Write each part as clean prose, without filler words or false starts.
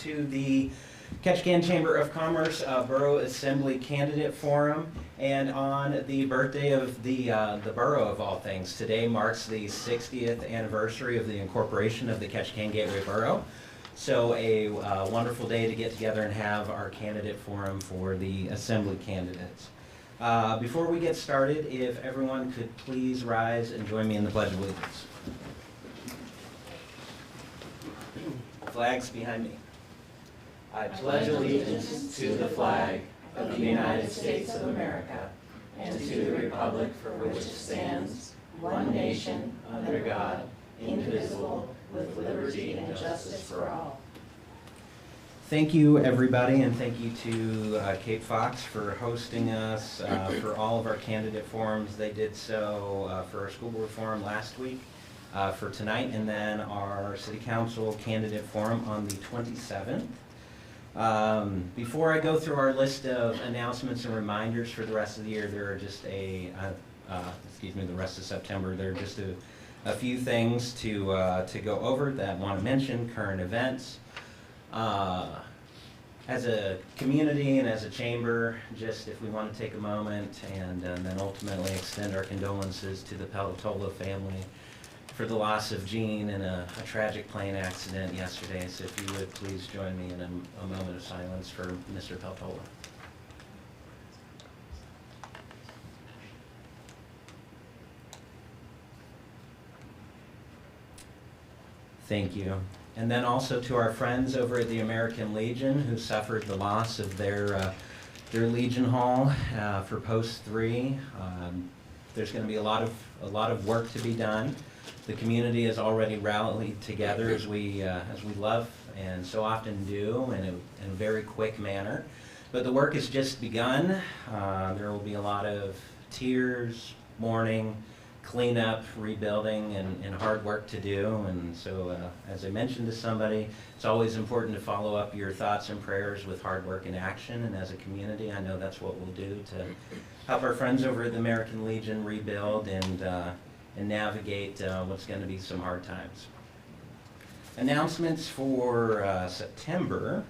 to the Ketchikan Chamber of Commerce Borough Assembly Candidate Forum, and on the birthday of the borough of all things. Today marks the 60th anniversary of the incorporation of the Ketchikan Gateway Borough. So a wonderful day to get together and have our candidate forum for the assembly candidates. Before we get started, if everyone could please rise and join me in the Pledge of Allegiance. Flags behind me. I pledge allegiance to the flag of the United States of America and to the republic for which it stands, one nation, under God, indivisible, with liberty and justice for all. Thank you, everybody, and thank you to Kate Fox for hosting us for all of our candidate forums. They did so for our school board forum last week, for tonight, and then our city council candidate forum on the 27th. Before I go through our list of announcements and reminders for the rest of the year, there are just the rest of September, there are just a few things to go over that I want to mention. Current events. As a community and as a chamber, just if we want to take a moment and then ultimately extend our condolences to the Peltola family for the loss of Jean in a tragic plane accident yesterday. So if you would please join me in a moment of silence for Mr. Peltola. Thank you. And then also to our friends over at the American Legion who suffered the loss of their Legion Hall for Post 3. There's going to be a lot of work to be done. The community has already rallied together as we love and so often do in a very quick manner. But the work has just begun. There will be a lot of tears, mourning, cleanup, rebuilding, and hard work to do. And so, as I mentioned to somebody, it's always important to follow up your thoughts and prayers with hard work and action. And as a community, I know that's what we'll do to help our friends over at the American Legion rebuild and navigate what's going to be some hard times. Announcements for September.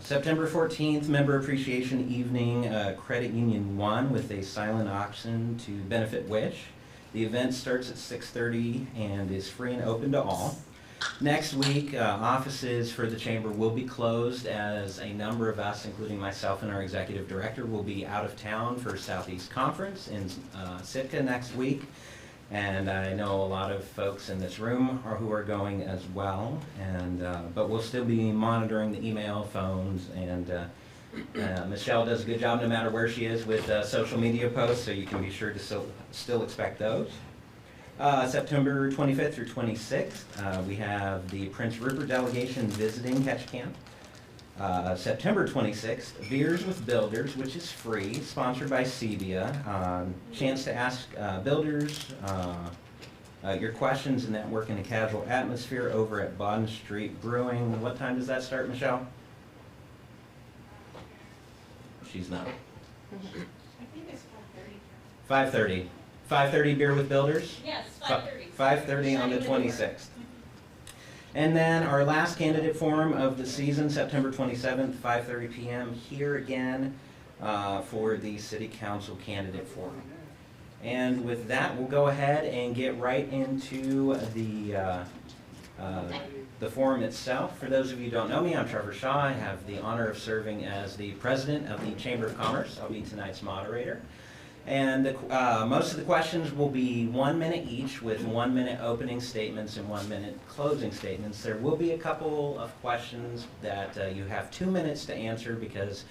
September 14th, Member Appreciation Evening, Credit Union 1 with a silent auction to benefit Wish. The event starts at 6:30 and is free and open to all. Next week, offices for the Chamber will be closed as a number of us, including myself and our Executive Director, will be out of town for Southeast Conference in Sitka next week. And I know a lot of folks in this room who are going as well, but we'll still be monitoring the email, phones, and Michelle does a good job no matter where she is with social media posts, so you can be sure to still expect those. September 25th through 26th, we have the Prince Rupert delegation visiting Ketchikan. September 26th, Beers with Builders, which is free, sponsored by CBIA. Chance to ask builders your questions and network in a casual atmosphere over at Bond Street Brewing. What time does that start, Michelle? She's not. I think it's 5:30. 5:30 Beer with Builders? Yes, 5:30. 5:30 on the 26th. And then our last candidate forum of the season, September 27th, 5:30 p.m. here again for the City Council candidate forum. And with that, we'll go ahead and get right into the forum itself. For those of you who don't know me, I'm Trevor Shaw. I have the honor of serving as the president of the Chamber of Commerce. I'll be tonight's moderator. And most of the questions will be 1 minute each, with 1 minute opening statements and 1 minute closing statements. There will be a couple of questions that you have 2 minutes to answer, because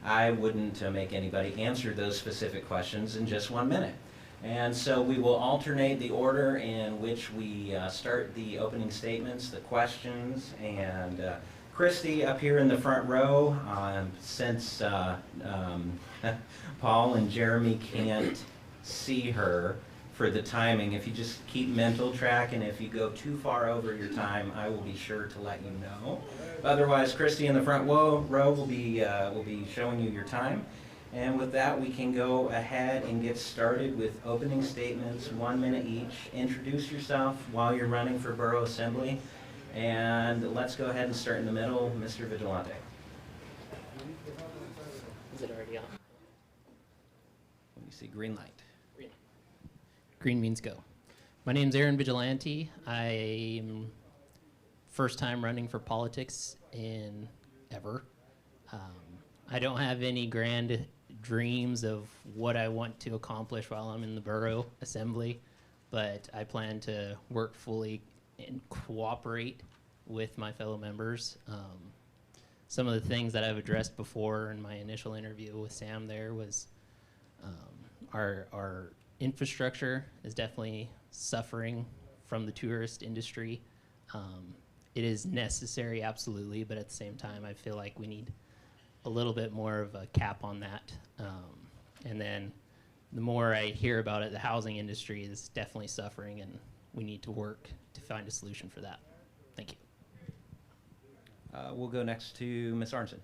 I wouldn't make anybody answer those specific questions in just 1 minute. And so we will alternate the order in which we start the opening statements, the questions, and Christy up here in the front row, since Paul and Jeremy can't see her for the timing, if you just keep mental track, and if you go too far over your time, I will be sure to let you know. Otherwise, Christy in the front row will be showing you your time. And with that, we can go ahead and get started with opening statements, 1 minute each. Introduce yourself while you're running for Borough Assembly, And let's go ahead and start in the middle, Mr. Vigilante. Is it already on? Let me see, green light. Green. Green means go. My name's Aaron Vigilante. I'm first time running for politics in ever. I don't have any grand dreams of what I want to accomplish while I'm in the Borough Assembly, but I plan to work fully and cooperate with my fellow members. Some of the things that I've addressed before in my initial interview with Sam there was our infrastructure is definitely suffering from the tourist industry. It is necessary, absolutely, but at the same time, I feel like we need a little bit more of a cap on that. And then the more I hear about it, the housing industry is definitely suffering, and we need to work to find a solution for that. Thank you. We'll go next to Ms. Arnson.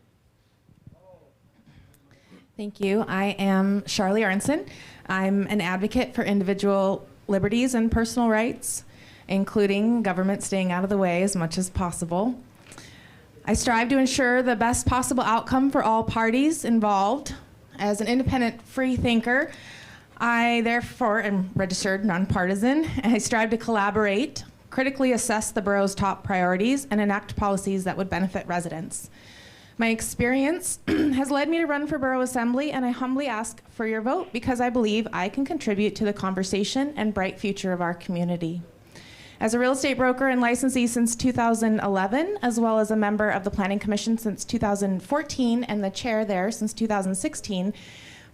Thank you. I am Charlie Arnson. I'm an advocate for individual liberties and personal rights, including government staying out of the way as much as possible. I strive to ensure the best possible outcome for all parties involved. As an independent free thinker, I therefore am registered nonpartisan, and I strive to collaborate, critically assess the borough's top priorities, and enact policies that would benefit residents. My experience has led me to run for Borough Assembly, and I humbly ask for your vote because I believe I can contribute to the conversation and bright future of our community. As a real estate broker and licensee since 2011, as well as a member of the Planning Commission since 2014 and the chair there since 2016,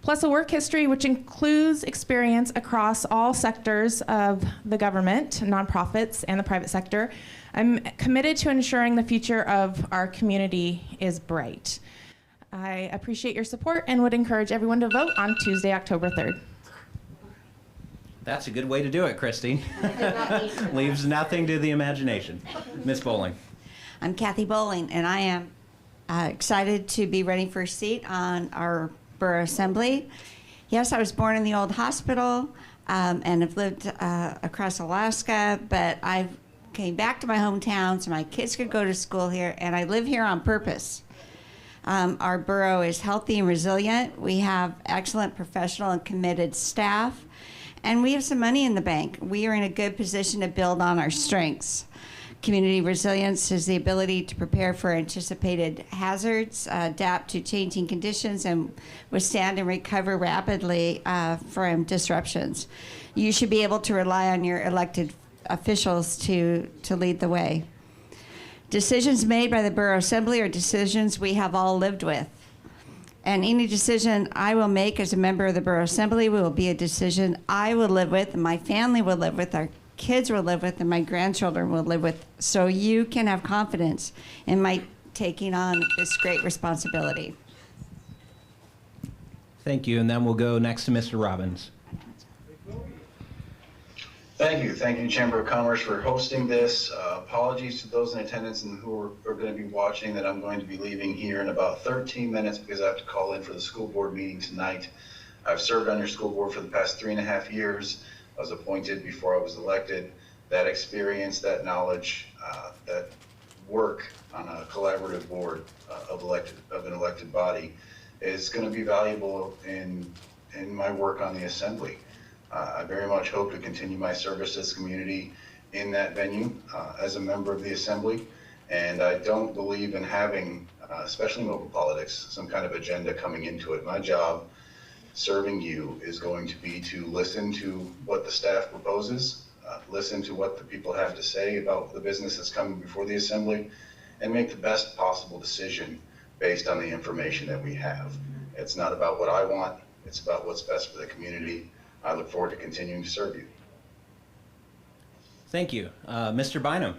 plus a work history which includes experience across all sectors of the government, nonprofits, and the private sector, I'm committed to ensuring the future of our community is bright. I appreciate your support and would encourage everyone to vote on Tuesday, October 3rd. That's a good way to do it, Christine. Leaves nothing to the imagination. Ms. Bowling. I'm Kathy Bowling, and I am excited to be running for a seat on our Borough Assembly. Yes, I was born in the old hospital and have lived across Alaska, but I came back to my hometown so my kids could go to school here, and I live here on purpose. Our borough is healthy and resilient. We have excellent professional and committed staff, and we have some money in the bank. We are in a good position to build on our strengths. Community resilience is the ability to prepare for anticipated hazards, adapt to changing conditions, and withstand and recover rapidly from disruptions. You should be able to rely on your elected officials to lead the way. Decisions made by the Borough Assembly are decisions we have all lived with. And any decision I will make as a member of the Borough Assembly will be a decision I will live with, and my family will live with, our kids will live with, and my grandchildren will live with. So you can have confidence in my taking on this great responsibility. Thank you, and then we'll go next to Mr. Robbins. Thank you. Thank you, Chamber of Commerce, for hosting this. Apologies to those in attendance and who are going to be watching that I'm going to be leaving here in about 13 minutes because I have to call in for the school board meeting tonight. I've served on your school board for the past 3.5 years. I was appointed before I was elected. That experience, that knowledge, that work on a collaborative board of an elected body is going to be valuable in my work on the Assembly. I very much hope to continue my service to this community in that venue as a member of the Assembly. And I don't believe in having, especially in local politics, some kind of agenda coming into it. My job serving you is going to be to listen to what the staff proposes, listen to what the people have to say about the business that's coming before the Assembly, and make the best possible decision based on the information that we have. It's not about what I want, it's about what's best for the community. I look forward to continuing to serve you. Thank you. Mr. Bynum.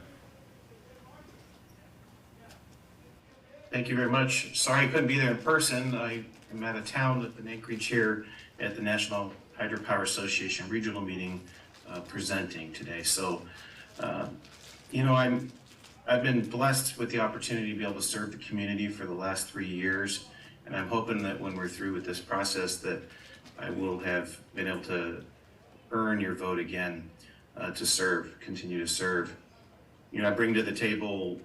Thank you very much. Sorry I couldn't be there in person. I am out of town in Anchorage here at the National Hydropower Association regional meeting presenting today. So, you know, I've been blessed with the opportunity to be able to serve the community for the last 3 years, and I'm hoping that when we're through with this process that I will have been able to earn your vote again to serve, continue to serve. I bring to the table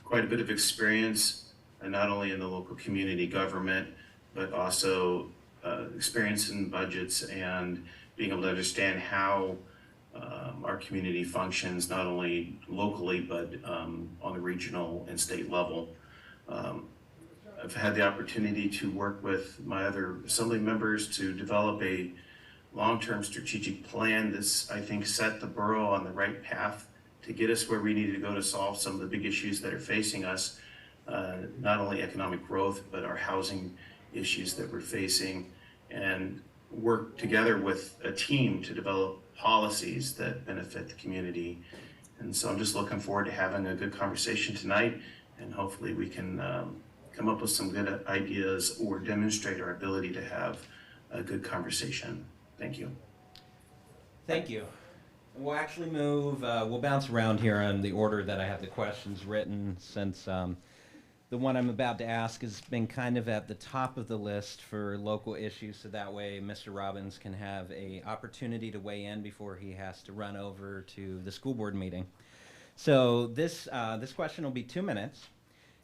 quite a bit of experience, not only in the local community government, but also experience in budgets and being able to understand how our community functions, not only locally, but on the regional and state level. I've had the opportunity to work with my other assembly members to develop a long-term strategic plan. This, I think, set the borough on the right path to get us where we needed to go to solve some of the big issues that are facing us, not only economic growth, but our housing issues that we're facing, and work together with a team to develop policies that benefit the community. And so I'm just looking forward to having a good conversation tonight, and hopefully we can come up with some good ideas or demonstrate our ability to have a good conversation. Thank you. Thank you. We'll actually move, we'll bounce around here on the order that I have the questions written, since the one I'm about to ask has been kind of at the top of the list for local issues, so that way Mr. Robbins can have an opportunity to weigh in before he has to run over to the school board meeting. So this question will be 2 minutes,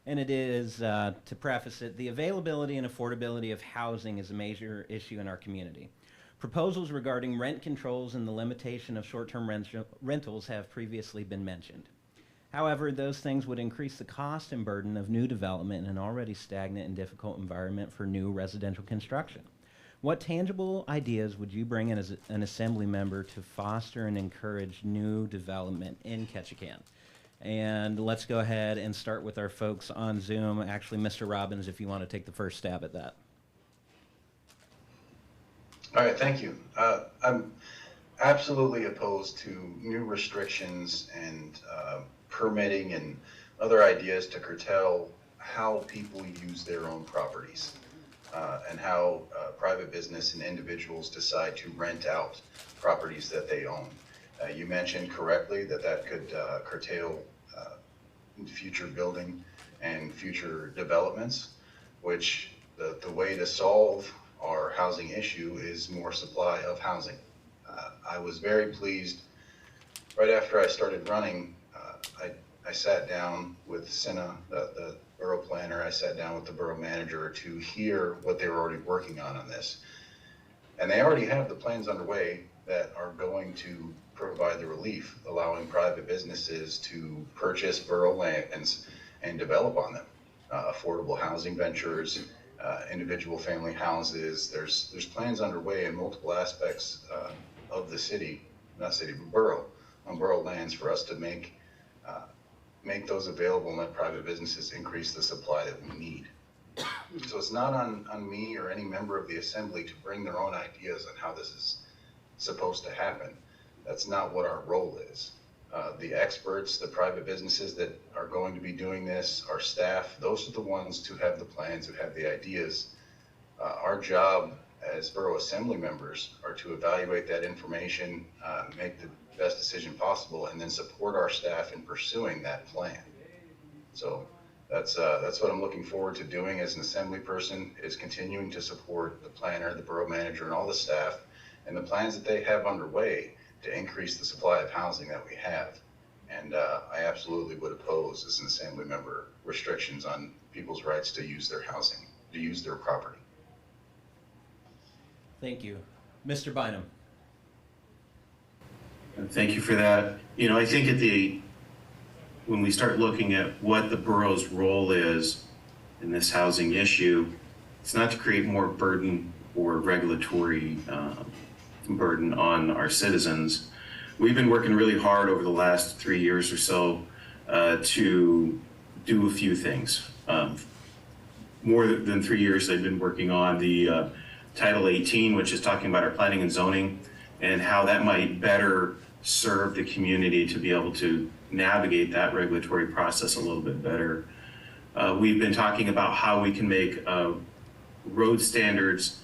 and it is, to preface it, the availability and affordability of housing is a major issue in our community. Proposals regarding rent controls and the limitation of short-term rentals have previously been mentioned. However, those things would increase the cost and burden of new development in an already stagnant and difficult environment for new residential construction. What tangible ideas would you bring in as an assembly member to foster and encourage new development in Ketchikan? And let's go ahead and start with our folks on Zoom. Actually, Mr. Robbins, if you want to take the first stab at that. All right, thank you. I'm absolutely opposed to new restrictions and permitting and other ideas to curtail how people use their own properties and how private business and individuals decide to rent out properties that they own. You mentioned correctly that could curtail future building and future developments, which the way to solve our housing issue is more supply of housing. I was very pleased right after I started running. I sat down with Cinna, the borough planner. I sat down with the borough manager to hear what they were already working on this. And they already have the plans underway that are going to provide the relief, allowing private businesses to purchase borough lands and develop on them. Affordable housing ventures, individual family houses. There's plans underway in multiple aspects of the city, not city, but borough, on borough lands for us to make those available and let private businesses increase the supply that we need. So it's not on me or any member of the assembly to bring their own ideas on how this is supposed to happen. That's not what our role is. The experts, the private businesses that are going to be doing this, our staff, those are the ones who have the plans, who have the ideas. Our job as borough assembly members are to evaluate that information, make the best decision possible, and then support our staff in pursuing that plan. So that's what I'm looking forward to doing as an assembly person, is continuing to support the planner, the borough manager, and all the staff, and the plans that they have underway to increase the supply of housing that we have. And I absolutely would oppose, as an assembly member, restrictions on people's rights to use their housing, to use their property. Thank you. Mr. Bynum. Thank you for that. I think when we start looking at what the borough's role is in this housing issue, it's not to create more burden or regulatory burden on our citizens. We've been working really hard over the last 3 years or so to do a few things. More than 3 years, they've been working on the Title 18, which is talking about our planning and zoning and how that might better serve the community to be able to navigate that regulatory process a little bit better. We've been talking about how we can make road standards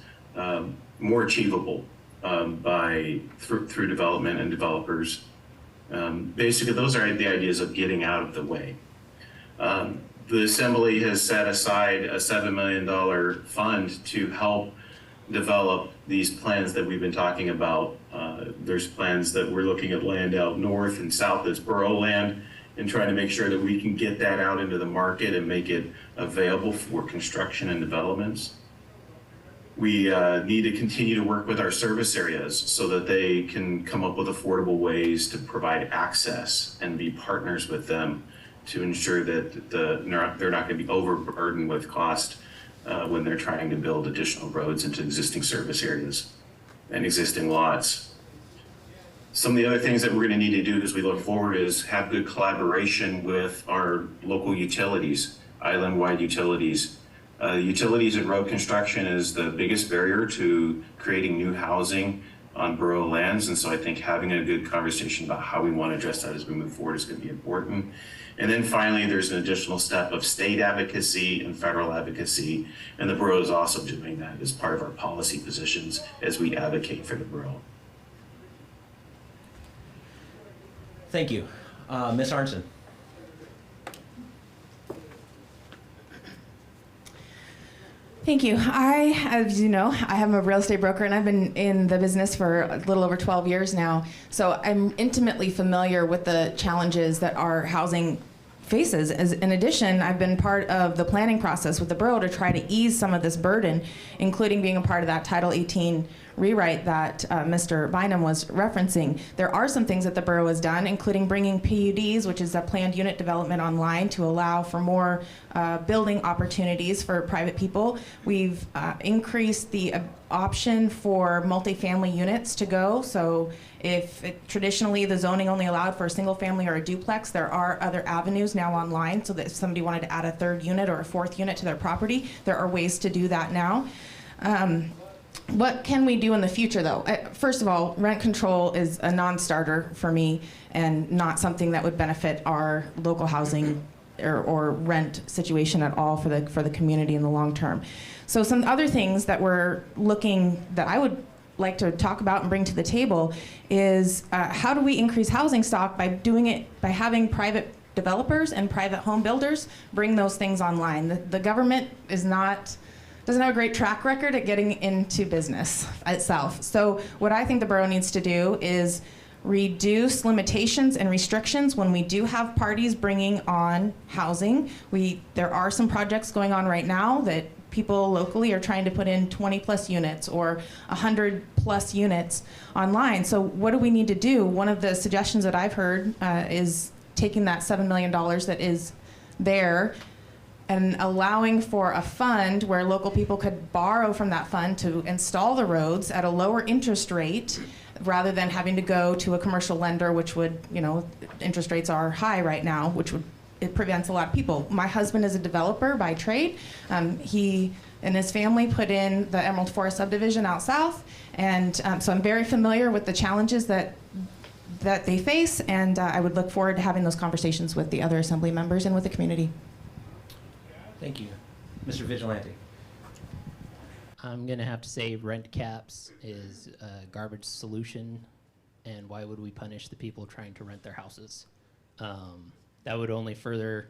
more achievable through development and developers. Basically, those are the ideas of getting out of the way. The Assembly has set aside a $7 million fund to help develop these plans that we've been talking about There's plans that we're looking at land out north and south as borough land and trying to make sure that we can get that out into the market and make it available for construction and developments. We need to continue to work with our service areas so that they can come up with affordable ways to provide access and be partners with them to ensure that they're not going to be overburdened with cost when they're trying to build additional roads into existing service areas and existing lots. Some of the other things that we're going to need to do as we look forward is have good collaboration with our local utilities, island-wide utilities. Utilities and road construction is the biggest barrier to creating new housing on borough lands, and so I think having a good conversation about how we want to address that as we move forward is going to be important. And then finally, there's an additional step of state advocacy and federal advocacy, and the borough is also doing that as part of our policy positions as we advocate for the borough. Thank you. Ms. Arnson. Thank you. As you know, I am a real estate broker, and I've been in the business for a little over 12 years now. So I'm intimately familiar with the challenges that our housing faces. In addition, I've been part of the planning process with the borough to try to ease some of this burden, including being a part of that Title 18 rewrite that Mr. Bynum was referencing. There are some things that the borough has done, including bringing PUDs, which is a planned unit development, online to allow for more building opportunities for private people. We've increased the option for multifamily units to go. So if traditionally the zoning only allowed for a single family or a duplex, there are other avenues now online, so that if somebody wanted to add a third unit or a fourth unit to their property, there are ways to do that now. What can we do in the future, though? First of all, rent control is a non-starter for me and not something that would benefit our local housing or rent situation at all for the community in the long term. So some other things that we're looking, that I would like to talk about and bring to the table is how do we increase housing stock by doing it by having private developers and private home builders bring those things online. The government doesn't have a great track record at getting into business itself. So what I think the borough needs to do is reduce limitations and restrictions when we do have parties bringing on housing. There are some projects going on right now that people locally are trying to put in 20 plus units or 100 plus units online. So what do we need to do? One of the suggestions that I've heard is taking that $7 million that is there and allowing for a fund where local people could borrow from that fund to install the roads at a lower interest rate rather than having to go to a commercial lender, which would, interest rates are high right now, it prevents a lot of people. My husband is a developer by trade. He and his family put in the Emerald Forest subdivision out south, and so I'm very familiar with the challenges that they face, and I would look forward to having those conversations with the other assembly members and with the community. Thank you. Mr. Vigilante. I'm going to have to say rent caps is a garbage solution, and why would we punish the people trying to rent their houses? That would only further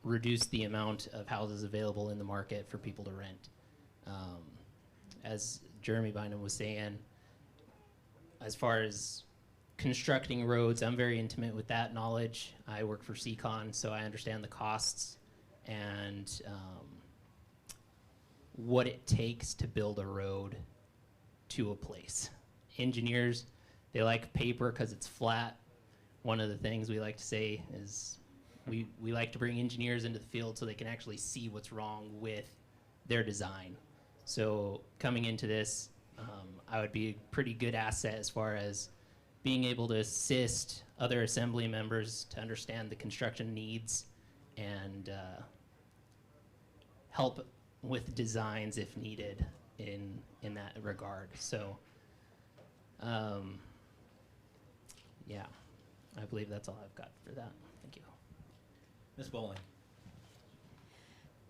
reduce the amount of houses available in the market for people to rent. As Jeremy Bynum was saying, as far as constructing roads, I'm very intimate with that knowledge. I work for CCON, so I understand the costs and what it takes to build a road to a place. Engineers, they like paper because it's flat. One of the things we like to say is we like to bring engineers into the field so they can actually see what's wrong with their design. So coming into this, I would be a pretty good asset as far as being able to assist other assembly members to understand the construction needs and help with designs if needed in that regard. So, yeah, I believe that's all I've got for that. Thank you. Ms. Bowling.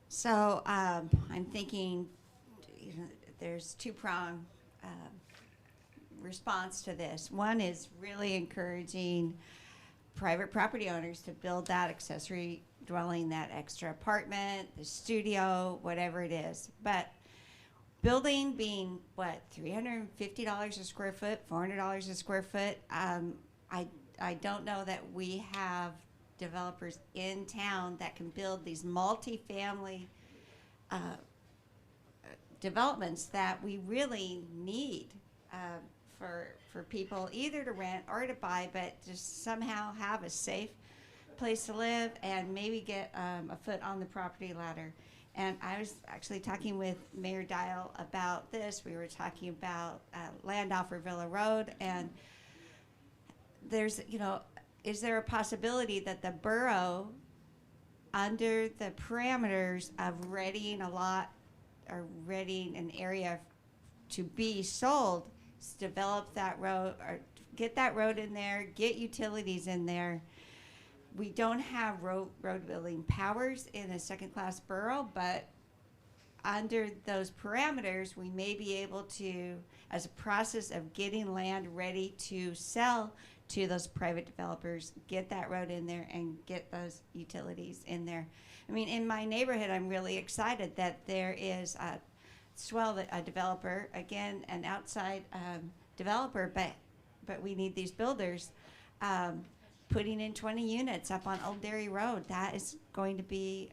So I'm thinking there's two-pronged response to this. One is really encouraging private property owners to build that accessory dwelling, that extra apartment, the studio, whatever it is. But building being what, $350 a square foot, $400 a square foot. I don't know that we have developers in town that can build these multifamily developments that we really need for people either to rent or to buy, but just somehow have a safe place to live and maybe get a foot on the property ladder. And I was actually talking with Mayor Dial about this. We were talking about land off Villa Road, and there's, is there a possibility that the borough, under the parameters of readying a lot or readying an area to be sold, develop that road or get that road in there, get utilities in there? We don't have road building powers in a second-class borough, but under those parameters, we may be able to, as a process of getting land ready to sell to those private developers, get that road in there and get those utilities in there. I mean, in my neighborhood, I'm really excited that there is a developer, again, an outside developer, but we need these builders. Putting in 20 units up on Old Dairy Road. That is going to be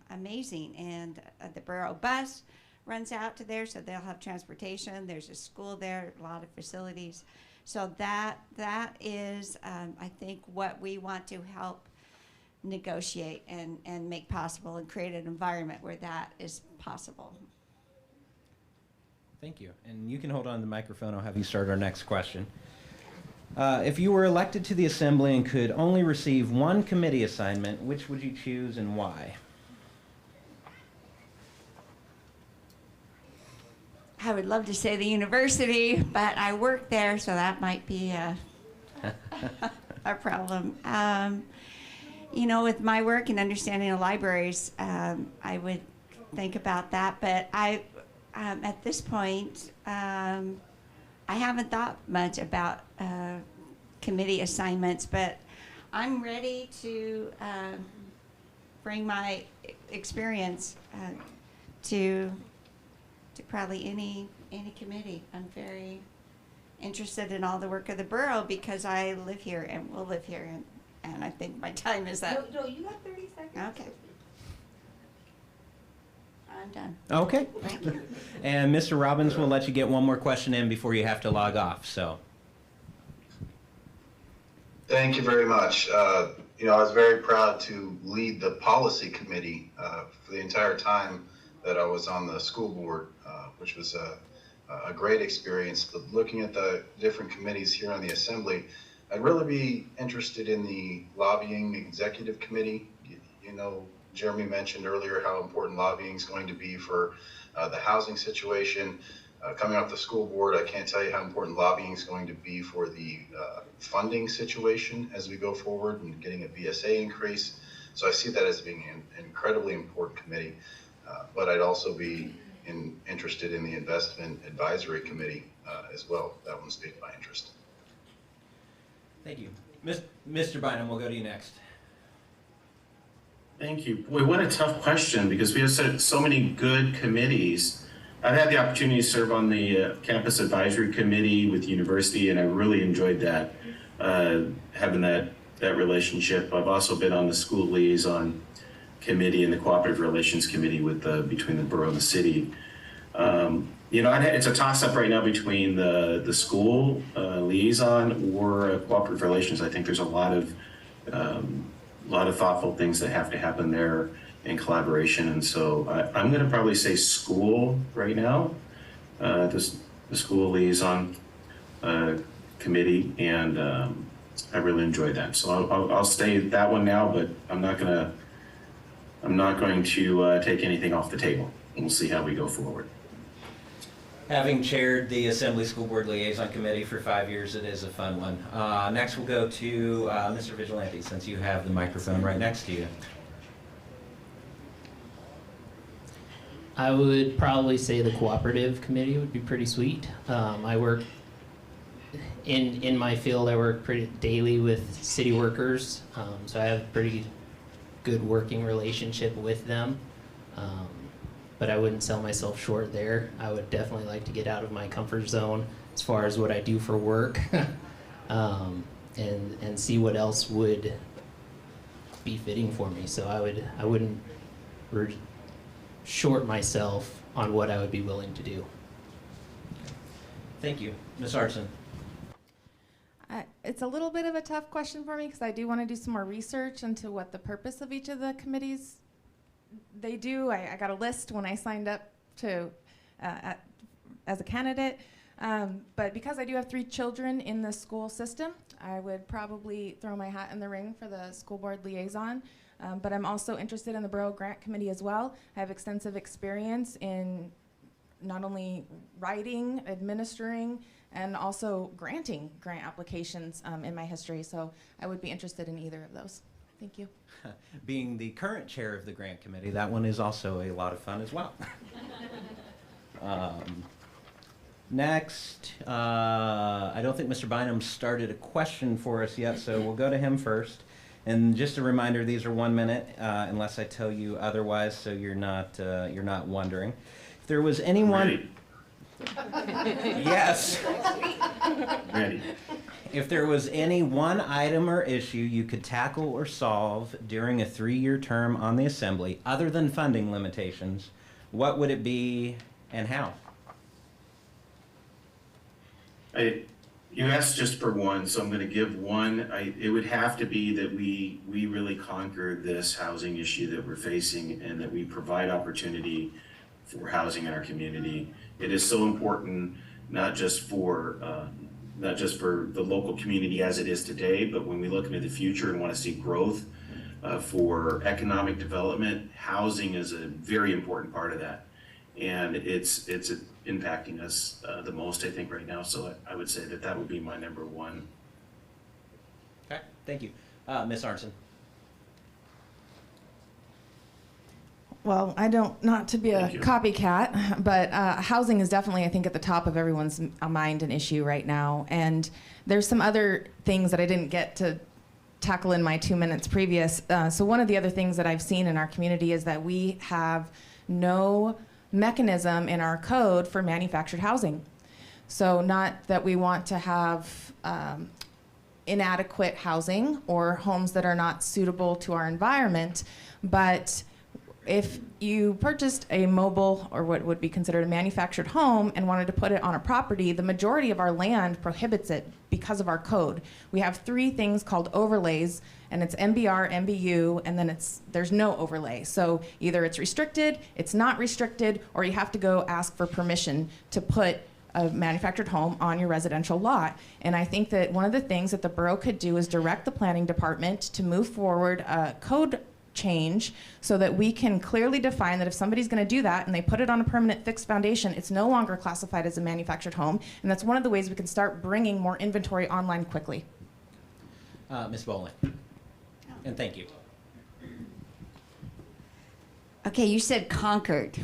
amazing. And the borough bus runs out to there, so they'll have transportation. There's a school there, a lot of facilities. So that is, I think, what we want to help negotiate and make possible and create an environment where that is possible. Thank you. And you can hold on to the microphone. I'll have you start our next question. If you were elected to the Assembly and could only receive one committee assignment, which would you choose and why? I would love to say the university, but I work there, so that might be a problem. With my work and understanding of libraries, I would think about that. But at this point, I haven't thought much about committee assignments, but I'm ready to bring my experience to probably any committee. I'm very interested in all the work of the borough because I live here and will live here, and I think my time is up. No, you have 30 seconds. Okay. I'm done. Okay. Thank you. And Mr. Robbins will let you get one more question in before you have to log off. So. Thank you very much. I was very proud to lead the policy committee for the entire time that I was on the school board, which was a great experience. But looking at the different committees here on the Assembly, I'd really be interested in the lobbying executive committee. Jeremy mentioned earlier how important lobbying is going to be for the housing situation. Coming off the school board, I can't tell you how important lobbying is going to be for the funding situation as we go forward and getting a BSA increase. So I see that as being an incredibly important committee. But I'd also be interested in the investment advisory committee as well. That one's piqued my interest. Thank you. Mr. Bynum, we'll go to you next. Thank you. Boy, what a tough question because we have so many good committees. I've had the opportunity to serve on the campus advisory committee with the university, and I really enjoyed that, having that relationship. I've also been on the school liaison committee and the cooperative relations committee with between the borough and the city. It's a toss-up right now between the school liaison or cooperative relations. I think there's a lot of thoughtful things that have to happen there in collaboration, and so I'm going to probably say school right now, the school liaison committee, and I really enjoyed that. So I'll stay that one now, but I'm not going to take anything off the table. We'll see how we go forward. Having chaired the Assembly School Board Liaison Committee for 5 years, it is a fun one. Next, we'll go to Mr. Vigilante, since you have the microphone right next to you. I would probably say the cooperative committee would be pretty sweet. I work in my field. I work pretty daily with city workers, so I have a pretty good working relationship with them. but I wouldn't sell myself short there. I would definitely like to get out of my comfort zone as far as what I do for work, and see what else would be fitting for me. So I wouldn't short myself on what I would be willing to do. Thank you. Ms. Artson. It's a little bit of a tough question for me because I do want to do some more research into what the purpose of each of the committees they do. I got a list when I signed up to as a candidate, but because I do have 3 children in the school system, I would probably throw my hat in the ring for the school board liaison. But I'm also interested in the Borough Grant Committee as well. I have extensive experience in not only writing, administering, and also granting grant applications in my history. So I would be interested in either of those. Thank you. Being the current chair of the grant committee, that one is also a lot of fun as well. Next, I don't think Mr. Bynum started a question for us yet, so we'll go to him first. And just a reminder, these are 1 minute, unless I tell you otherwise, so you're not wondering. If there was anyone... Ready. Yes. Ready. If there was any one item or issue you could tackle or solve during a 3-year term on the Assembly, other than funding limitations, what would it be and how? You asked just for one, so I'm going to give one. It would have to be that we really conquer this housing issue that we're facing, and that we provide opportunity for housing in our community. It is so important, not just for the local community as it is today, but when we look into the future and want to see growth for economic development, housing is a very important part of that. And it's impacting us the most, I think, right now. So I would say that would be my number one. Okay, thank you. Ms. Arnson. Well, I don't, not to be a Thank you. copycat, but housing is definitely, I think, at the top of everyone's mind and issue right now. And there's some other things that I didn't get to tackle in my 2 minutes previous. So one of the other things that I've seen in our community is that we have no mechanism in our code for manufactured housing. So not that we want to have inadequate housing or homes that are not suitable to our environment, but if you purchased a mobile or what would be considered a manufactured home and wanted to put it on a property, the majority of our land prohibits it because of our code. We have 3 things called overlays, and it's MBR, MBU, and then there's no overlay. So either it's restricted, it's not restricted, or you have to go ask for permission to put a manufactured home on your residential lot. And I think that one of the things that the borough could do is direct the planning department to move forward a code change so that we can clearly define that if somebody's going to do that and they put it on a permanent fixed foundation, it's no longer classified as a manufactured home. And that's one of the ways we can start bringing more inventory online quickly. Ms. Bowling. And thank you. Okay, you said conquered.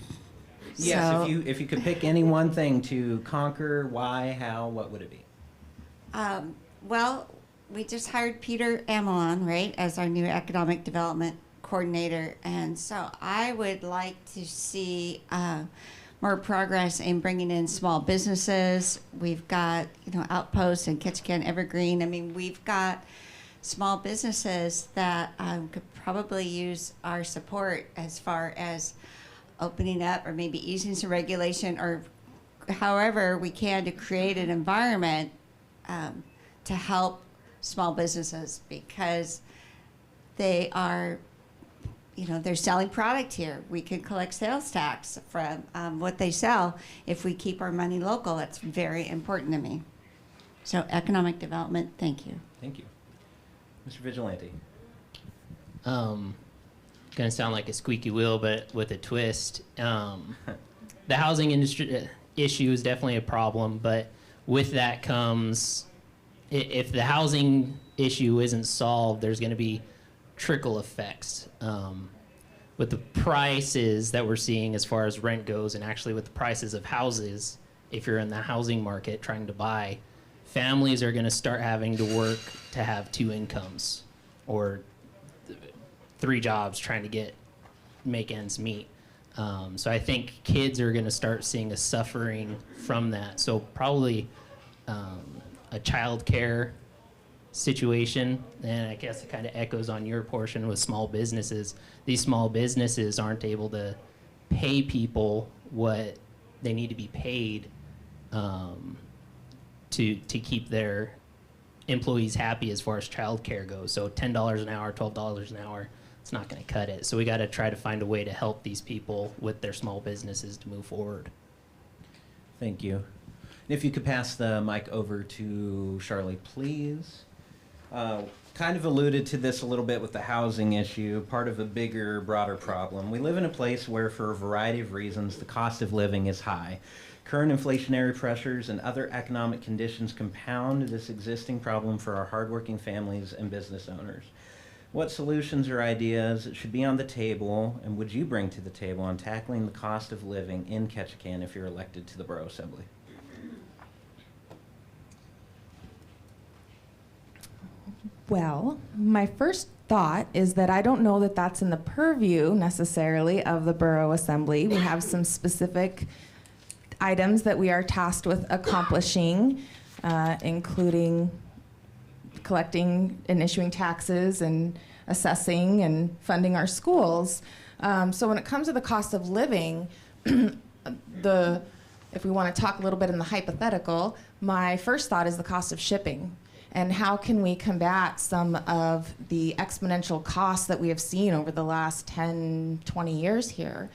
Yes, So, if you could pick any one thing to conquer, why, how, what would it be? well, we just hired Peter Amelon, right, as our new economic development coordinator. And so I would like to see more progress in bringing in small businesses. We've got, Outposts and Ketchikan Evergreen. I mean, we've got small businesses that could probably use our support as far as opening up or maybe easing some regulation or however we can to create an environment to help small businesses, because they are, they're selling product here. We can collect sales tax from what they sell if we keep our money local. That's very important to me. So economic development, thank you. Thank you. Mr. Vigilante. Gonna sound like a squeaky wheel, but with a twist. The housing industry issue is definitely a problem, but with that comes, if the housing issue isn't solved, there's going to be trickle effects. With the prices that we're seeing as far as rent goes, and actually with the prices of houses, if you're in the housing market trying to buy, families are going to start having to work to have 2 incomes or 3 jobs trying to make ends meet. So I think kids are going to start seeing a suffering from that. So probably a child care situation, and I guess it kind of echoes on your portion with small businesses. These small businesses aren't able to pay people what they need to be paid to keep their employees happy as far as child care goes. So $10 an hour, $12 an hour, it's not going to cut it. So we got to try to find a way to help these people with their small businesses to move forward. Thank you. If you could pass the mic over to Charlie, please. Kind of alluded to this a little bit with the housing issue, part of a bigger, broader problem. We live in a place where, for a variety of reasons, the cost of living is high. Current inflationary pressures and other economic conditions compound this existing problem for our hardworking families and business owners. What solutions or ideas should be on the table, and would you bring to the table on tackling the cost of living in Ketchikan if you're elected to the Borough Assembly? Well, my first thought is that I don't know that that's in the purview necessarily of the Borough Assembly. We have some specific items that we are tasked with accomplishing, including collecting and issuing taxes and assessing and funding our schools. So when it comes to the cost of living, if we want to talk a little bit in the hypothetical, my first thought is the cost of shipping. And how can we combat some of the exponential costs that we have seen over the last 10, 20 years here?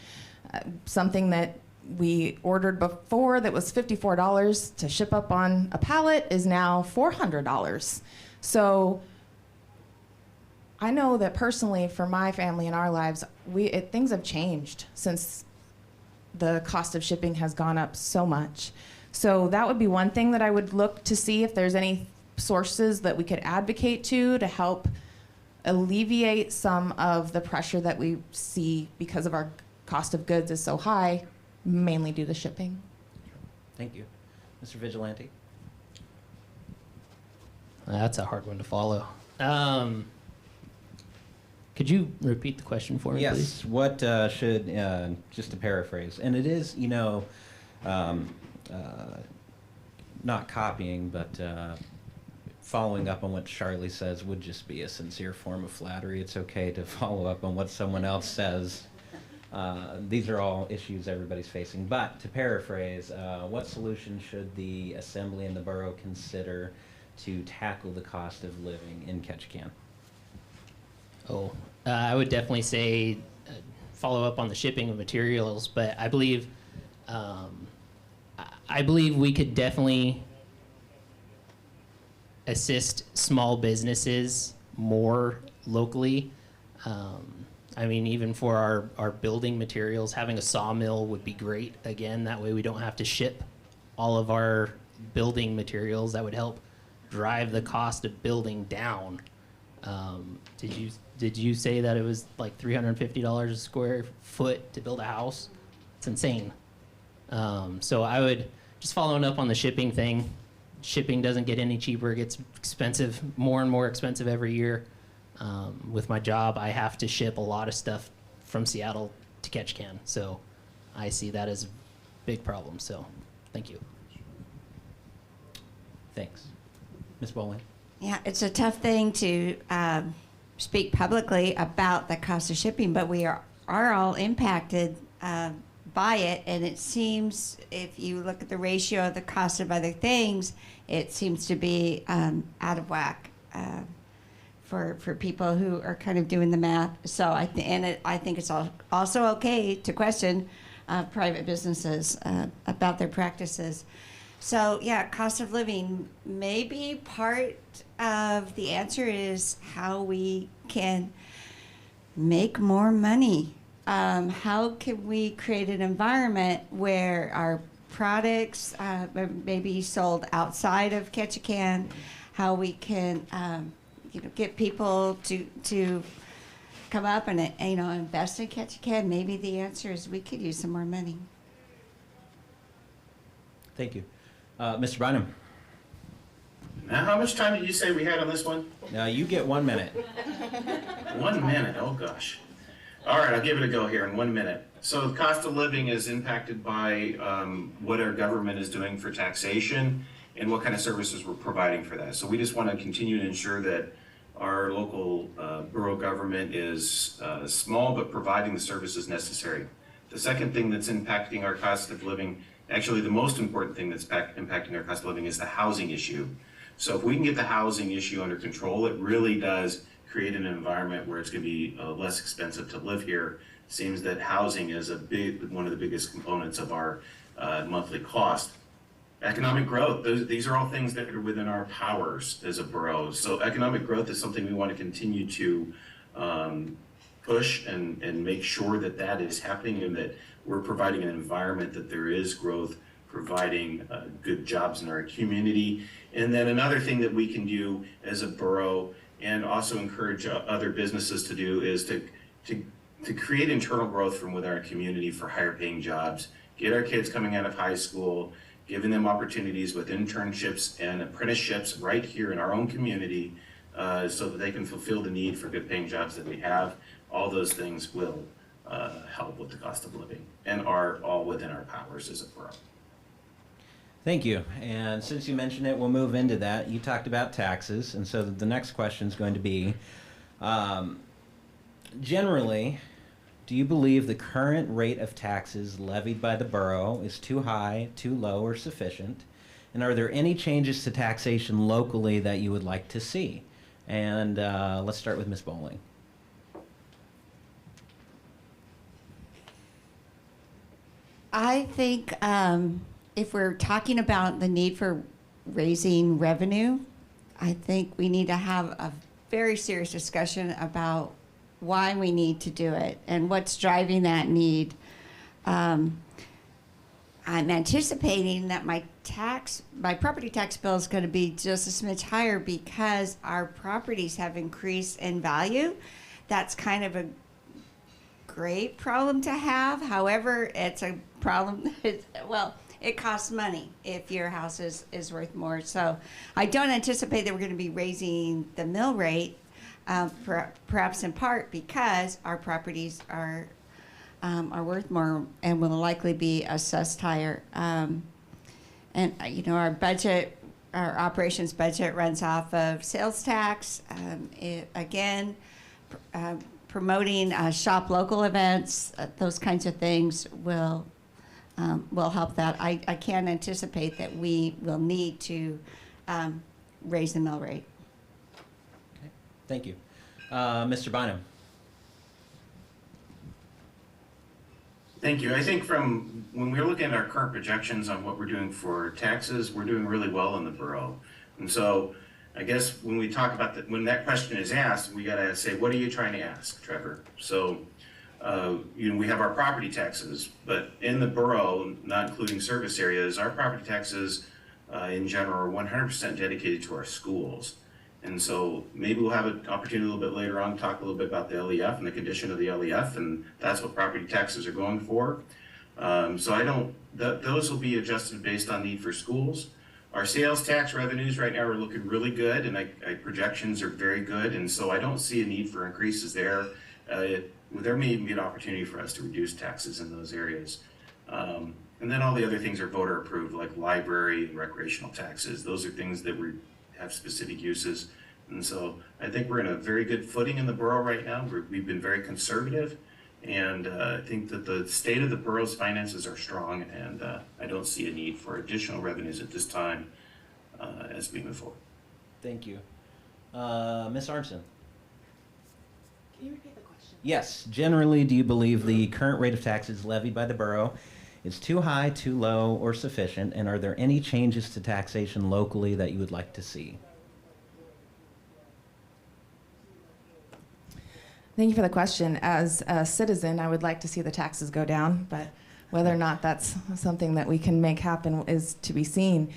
Something that we ordered before that was $54 to ship up on a pallet is now $400. So I know that personally for my family and our lives, things have changed since the cost of shipping has gone up so much. So that would be one thing that I would look to see if there's any sources that we could advocate to help alleviate some of the pressure that we see because of our cost of goods is so high, mainly due to shipping. Thank you. Mr. Vigilante? That's a hard one to follow. Could you repeat the question for me, Yes. please? What should, just to paraphrase, and it is, not copying, but following up on what Charlie says would just be a sincere form of flattery. It's okay to follow up on what someone else says. These are all issues everybody's facing. But to paraphrase, what solution should the Assembly and the Borough consider to tackle the cost of living in Ketchikan? I would definitely say follow up on the shipping of materials, but I believe we could definitely assist small businesses more locally. Even for our building materials, having a sawmill would be great. Again, that way we don't have to ship all of our building materials. That would help drive the cost of building down. Did you say that it was like $350 a square foot to build a house? It's insane. So I would, just following up on the shipping thing, shipping doesn't get any cheaper. It gets expensive, more and more expensive every year. With my job, I have to ship a lot of stuff from Seattle to Ketchikan. So I see that as a big problem. So thank you. Thanks. Ms. Boland? Yeah, it's a tough thing to speak publicly about the cost of shipping, but we are all impacted by it, and it seems, if you look at the ratio of the cost of other things, it seems to be out of whack for people who are kind of doing the math. So I think it's also okay to question private businesses about their practices. So yeah, cost of living, maybe part of the answer is how we can make more money. How can we create an environment where our products may be sold outside of Ketchikan? How we can get people to come up and invest in Ketchikan? Maybe the answer is we could use some more money. Thank you. Mr. Bynum? Now, how much time did you say we had on this one? You get 1 minute. 1 minute, oh gosh. All right, I'll give it a go here in 1 minute. So the cost of living is impacted by what our government is doing for taxation and what kind of services we're providing for that. So we just want to continue to ensure that our local borough government is small but providing the services necessary. The second thing that's impacting our cost of living, actually the most important thing that's impacting our cost of living, is the housing issue. So if we can get the housing issue under control, it really does create an environment where it's going to be less expensive to live here. It seems that housing is one of the biggest components of our monthly cost. Economic growth, these are all things that are within our powers as a borough. So economic growth is something we want to continue to push and make sure that that is happening, and that we're providing an environment that there is growth, providing good jobs in our community. And then another thing that we can do as a borough, and also encourage other businesses to do, is to create internal growth from within our community for higher paying jobs, get our kids coming out of high school, giving them opportunities with internships and apprenticeships right here in our own community, so that they can fulfill the need for good paying jobs that we have. All those things will help with the cost of living and are all within our powers as a borough. Thank you. And since you mentioned it, we'll move into that. You talked about taxes, and so the next question is going to be, generally, do you believe the current rate of taxes levied by the borough is too high, too low, or sufficient? And are there any changes to taxation locally that you would like to see? And let's start with Ms. Bowling. I think if we're talking about the need for raising revenue, I think we need to have a very serious discussion about why we need to do it and what's driving that need. I'm anticipating that my property tax bill is going to be just a smidge higher because our properties have increased in value. That's kind of a great problem to have. However, it's a problem. It costs money if your house is worth more. So I don't anticipate that we're going to be raising the mill rate, perhaps in part because our properties are worth more and will likely be assessed higher. And our budget, our operations budget, runs off of sales tax. Promoting shop local events, those kinds of things will help that. I can't anticipate that we will need to raise the mill rate. Okay. Thank you. Mr. Bynum. Thank you. I think from when we're looking at our current projections on what we're doing for taxes, we're doing really well in the borough. And so I guess when we talk about when that question is asked, we got to say, what are you trying to ask, Trevor? So, we have our property taxes, but in the borough, not including service areas, our property taxes in general are 100% dedicated to our schools. And so maybe we'll have an opportunity a little bit later on to talk a little bit about the LEF and the condition of the LEF, and that's what property taxes are going for. So those will be adjusted based on need for schools. Our sales tax revenues right now are looking really good, and projections are very good, and so I don't see a need for increases there. There may even be an opportunity for us to reduce taxes in those areas. And then all the other things are voter approved, like library and recreational taxes. Those are things that have specific uses. And so I think we're in a very good footing in the borough right now. We've been very conservative, and I think that the state of the borough's finances are strong, and I don't see a need for additional revenues at this time as we move forward. Thank you. Ms. Arnson. Can you repeat the question? Yes. Generally, do you believe the current rate of taxes levied by the borough is too high, too low, or sufficient? And are there any changes to taxation locally that you would like to see? Thank you for the question. As a citizen, I would like to see the taxes go down, but whether or not that's something that we can make happen is to be seen.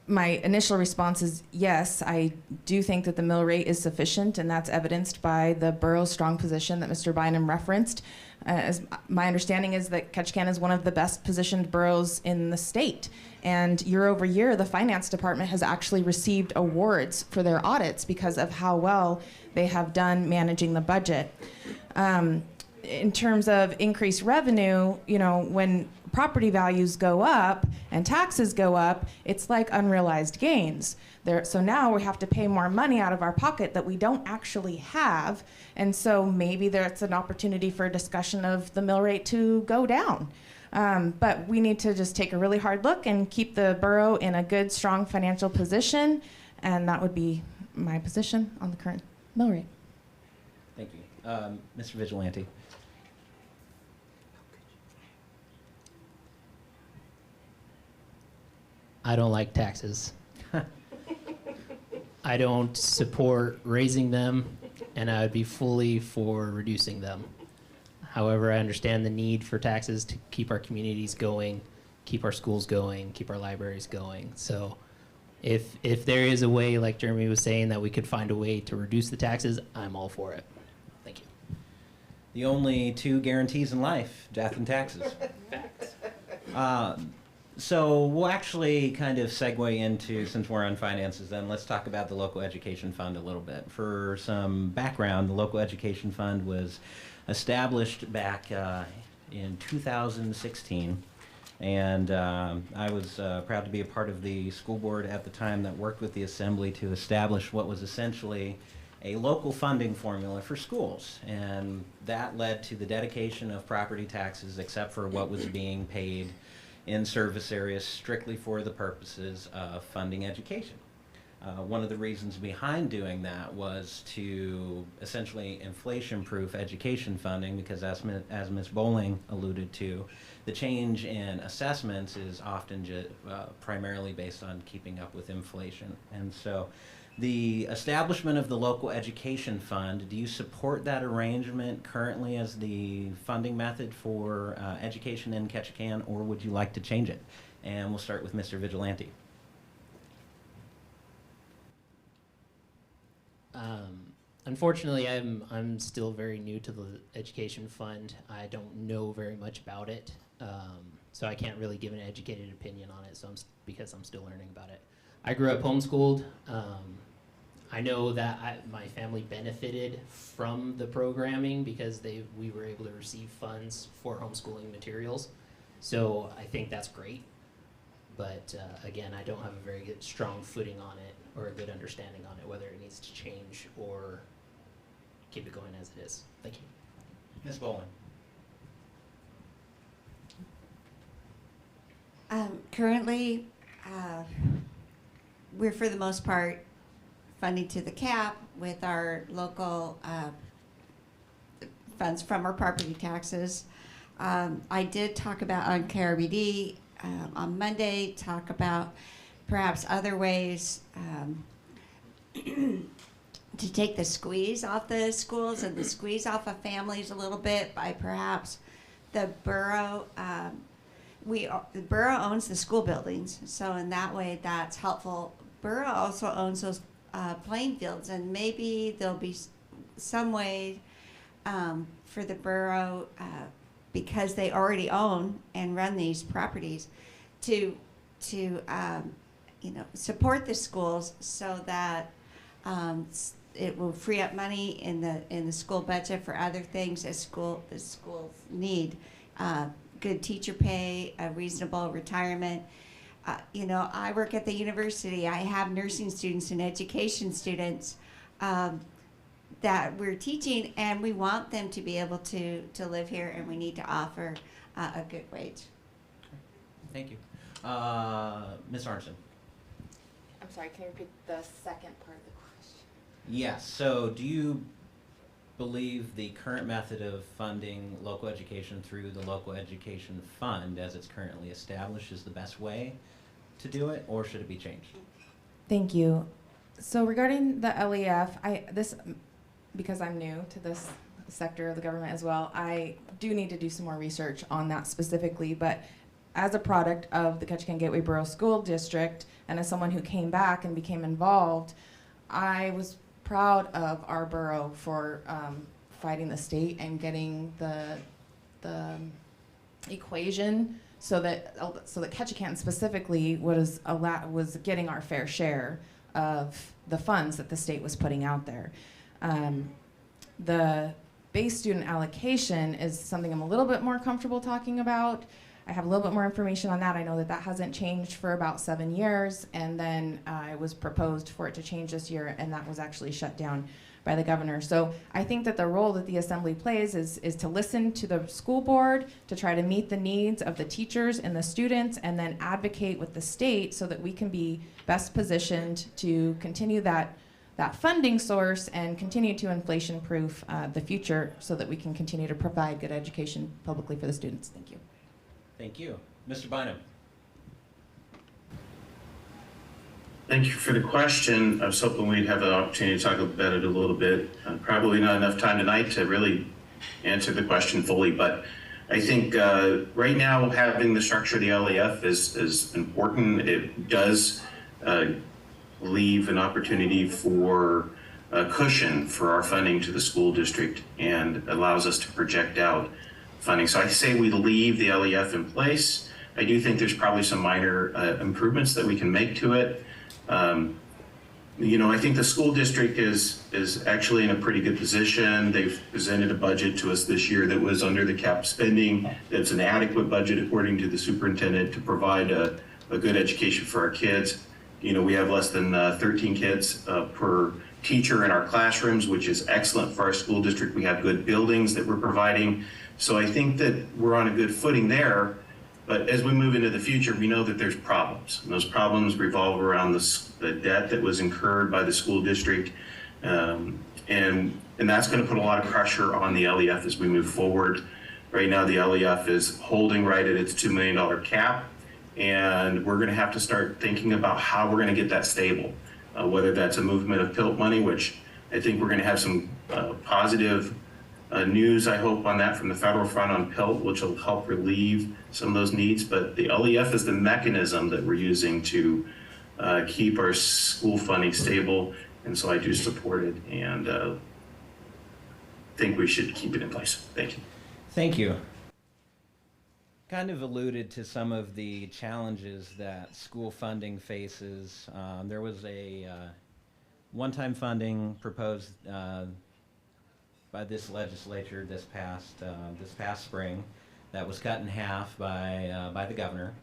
My initial response is yes, I do think that the mill rate is sufficient, and that's evidenced by the borough's strong position that Mr. Bynum referenced. As my understanding is that Ketchikan is one of the best positioned boroughs in the state. And year over year, the finance department has actually received awards for their audits because of how well they have done managing the budget. in terms of increased revenue, you know, when property values go up and taxes go up, it's like unrealized gains. So now we have to pay more money out of our pocket that we don't actually have. And so maybe there's an opportunity for a discussion of the mill rate to go down. But we need to just take a really hard look and keep the borough in a good, strong financial position. And that would be my position on the current mill rate. Thank you. Mr. Vigilante. I don't like taxes. I don't support raising them, and I would be fully for reducing them. However, I understand the need for taxes to keep our communities going, keep our schools going, keep our libraries going. So if there is a way, like Jeremy was saying, that we could find a way to reduce the taxes, I'm all for it. Thank you. The only two guarantees in life, death and taxes. So we'll actually kind of segue into, since we're on finances then, let's talk about the local education fund a little bit. For some background, the local education fund was established back in 2016. And I was proud to be a part of the school board at the time that worked with the assembly to establish what was essentially a local funding formula for schools. And that led to the dedication of property taxes, except for what was being paid in service areas strictly for the purposes of funding education. One of the reasons behind doing that was to essentially inflation-proof education funding, because as Ms. Bowling alluded to, the change in assessments is often primarily based on keeping up with inflation. And so the establishment of the local education fund, do you support that arrangement currently as the funding method for education in Ketchikan, or would you like to change it? And we'll start with Mr. Vigilante. Unfortunately, I'm still very new to the education fund. I don't know very much about it, so I can't really give an educated opinion on it. Because I'm still learning about it. I grew up homeschooled. I know that my family benefited from the programming because we were able to receive funds for homeschooling materials. So I think that's great. But again, I don't have a very good, strong footing on it or a good understanding on it, whether it needs to change or keep it going as it is. Thank you. Ms. Bowling. Currently, we're for the most part funding to the cap with our local funds from our property taxes. I did talk about on KRBD on Monday, talk about perhaps other ways to take the squeeze off the schools and the squeeze off of families a little bit by perhaps the borough. The borough owns the school buildings, so in that way that's helpful. Borough also owns those playing fields, and maybe there'll be some way for the borough, because they already own and run these properties, to support the schools so that it will free up money in the school budget for other things the schools need. Good teacher pay, a reasonable retirement. I work at the university. I have nursing students and education students that we're teaching, and we want them to be able to live here, and we need to offer a good wage. Thank you. Ms. Arnson. I'm sorry, can you repeat the second part of the question? Yes, so do you believe the current method of funding local education through the local education fund as it's currently established is the best way to do it, or should it be changed? Thank you. So regarding the LEF, because I'm new to this sector of the government as well, I do need to do some more research on that specifically, but as a product of the Ketchikan Gateway Borough School District, and as someone who came back and became involved, I was proud of our borough for fighting the state and getting the equation so that Ketchikan specifically was getting our fair share of the funds that the state was putting out there. The base student allocation is something I'm a little bit more comfortable talking about. I have a little bit more information on that. I know that that hasn't changed for about 7 years, and then it was proposed for it to change this year, and that was actually shut down by the governor. So I think that the role that the Assembly plays is to listen to the school board, to try to meet the needs of the teachers and the students, and then advocate with the state so that we can be best positioned to continue that funding source and continue to inflation-proof the future so that we can continue to provide good education publicly for the students. Thank you. Thank you. Mr. Bynum. Thank you for the question. I was hoping we'd have an opportunity to talk about it a little bit. Probably not enough time tonight to really answer the question fully, but I think right now having the structure of the LEF is important. It does leave an opportunity for a cushion for our funding to the school district and allows us to project out funding. So I say we leave the LEF in place. I do think there's probably some minor improvements that we can make to it. I think the school district is actually in a pretty good position. They've presented a budget to us this year that was under the cap spending. It's an adequate budget according to the superintendent to provide a good education for our kids. We have less than 13 kids per teacher in our classrooms, which is excellent for our school district. We have good buildings that we're providing. So I think that we're on a good footing there. But as we move into the future, we know that there's problems. And those problems revolve around the debt that was incurred by the school district. And that's going to put a lot of pressure on the LEF as we move forward. Right now, the LEF is holding right at its $2 million cap. And we're going to have to start thinking about how we're going to get that stable. Whether that's a movement of PILT money, which I think we're going to have some positive news, I hope, on that from the federal front on PILT, which will help relieve some of those needs. But the LEF is the mechanism that we're using to keep our school funding stable. And so I do support it and think we should keep it in place. Thank you. Thank you. Kind of alluded to some of the challenges that school funding faces. There was a one-time funding proposed by this legislature this past spring that was cut in half by the governor.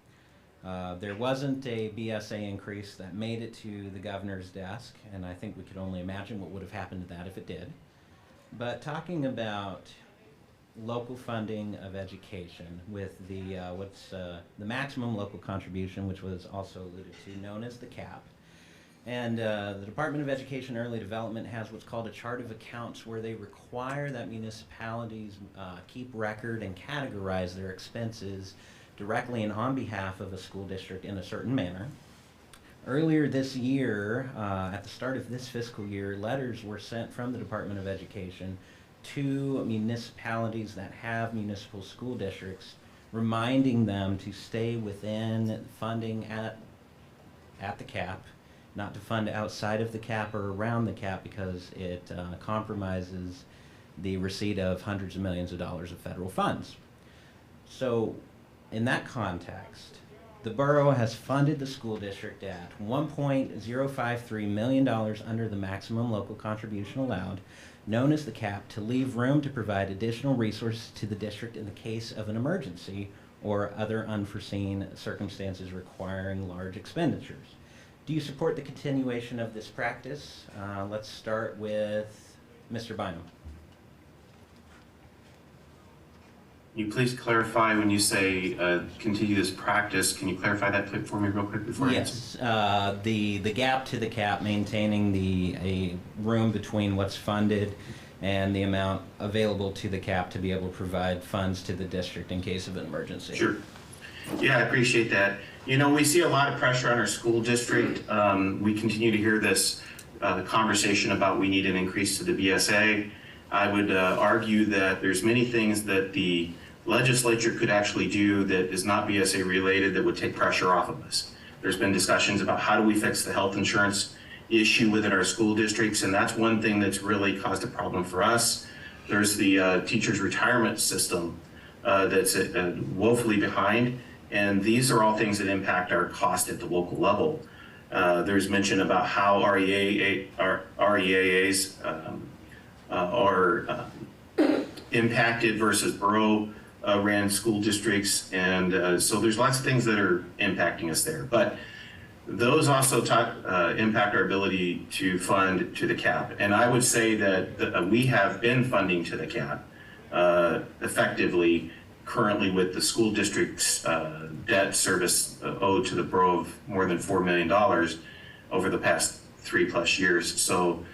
There wasn't a BSA increase that made it to the governor's desk, and I think we could only imagine what would have happened to that if it did. But talking about local funding of education with the maximum local contribution, which was also alluded to, known as the CAP. And the Department of Education Early Development has what's called a chart of accounts, where they require that municipalities keep record and categorize their expenses directly and on behalf of a school district in a certain manner. Earlier this year, at the start of this fiscal year, letters were sent from the Department of Education to municipalities that have municipal school districts, reminding them to stay within funding at the cap, not to fund outside of the cap or around the cap, because it compromises the receipt of hundreds of millions of dollars of federal funds. So in that context, the borough has funded the school district at $1.053 million under the maximum local contribution allowed, known as the cap, to leave room to provide additional resources to the district in the case of an emergency or other unforeseen circumstances requiring large expenditures. Do you support the continuation of this practice? Let's start with Mr. Bynum. Can you please clarify when you say continue this practice? Can you clarify that for me real quick before I answer? Yes, the gap to the cap, maintaining a room between what's funded and the amount available to the cap to be able to provide funds to the district in case of an emergency. Sure. Yeah, I appreciate that. We see a lot of pressure on our school district. We continue to hear this conversation about we need an increase to the BSA. I would argue that there's many things that the legislature could actually do that is not BSA related that would take pressure off of us. There's been discussions about how do we fix the health insurance issue within our school districts, and that's one thing that's really caused a problem for us. There's the teachers' retirement system that's woefully behind, and these are all things that impact our cost at the local level. There's mention about how REAAs are impacted versus borough ran school districts. And so there's lots of things that are impacting us there. But those also impact our ability to fund to the cap. And I would say that we have been funding to the cap effectively currently with the school district's debt service owed to the borough of more than $4 million over the past 3+ years. So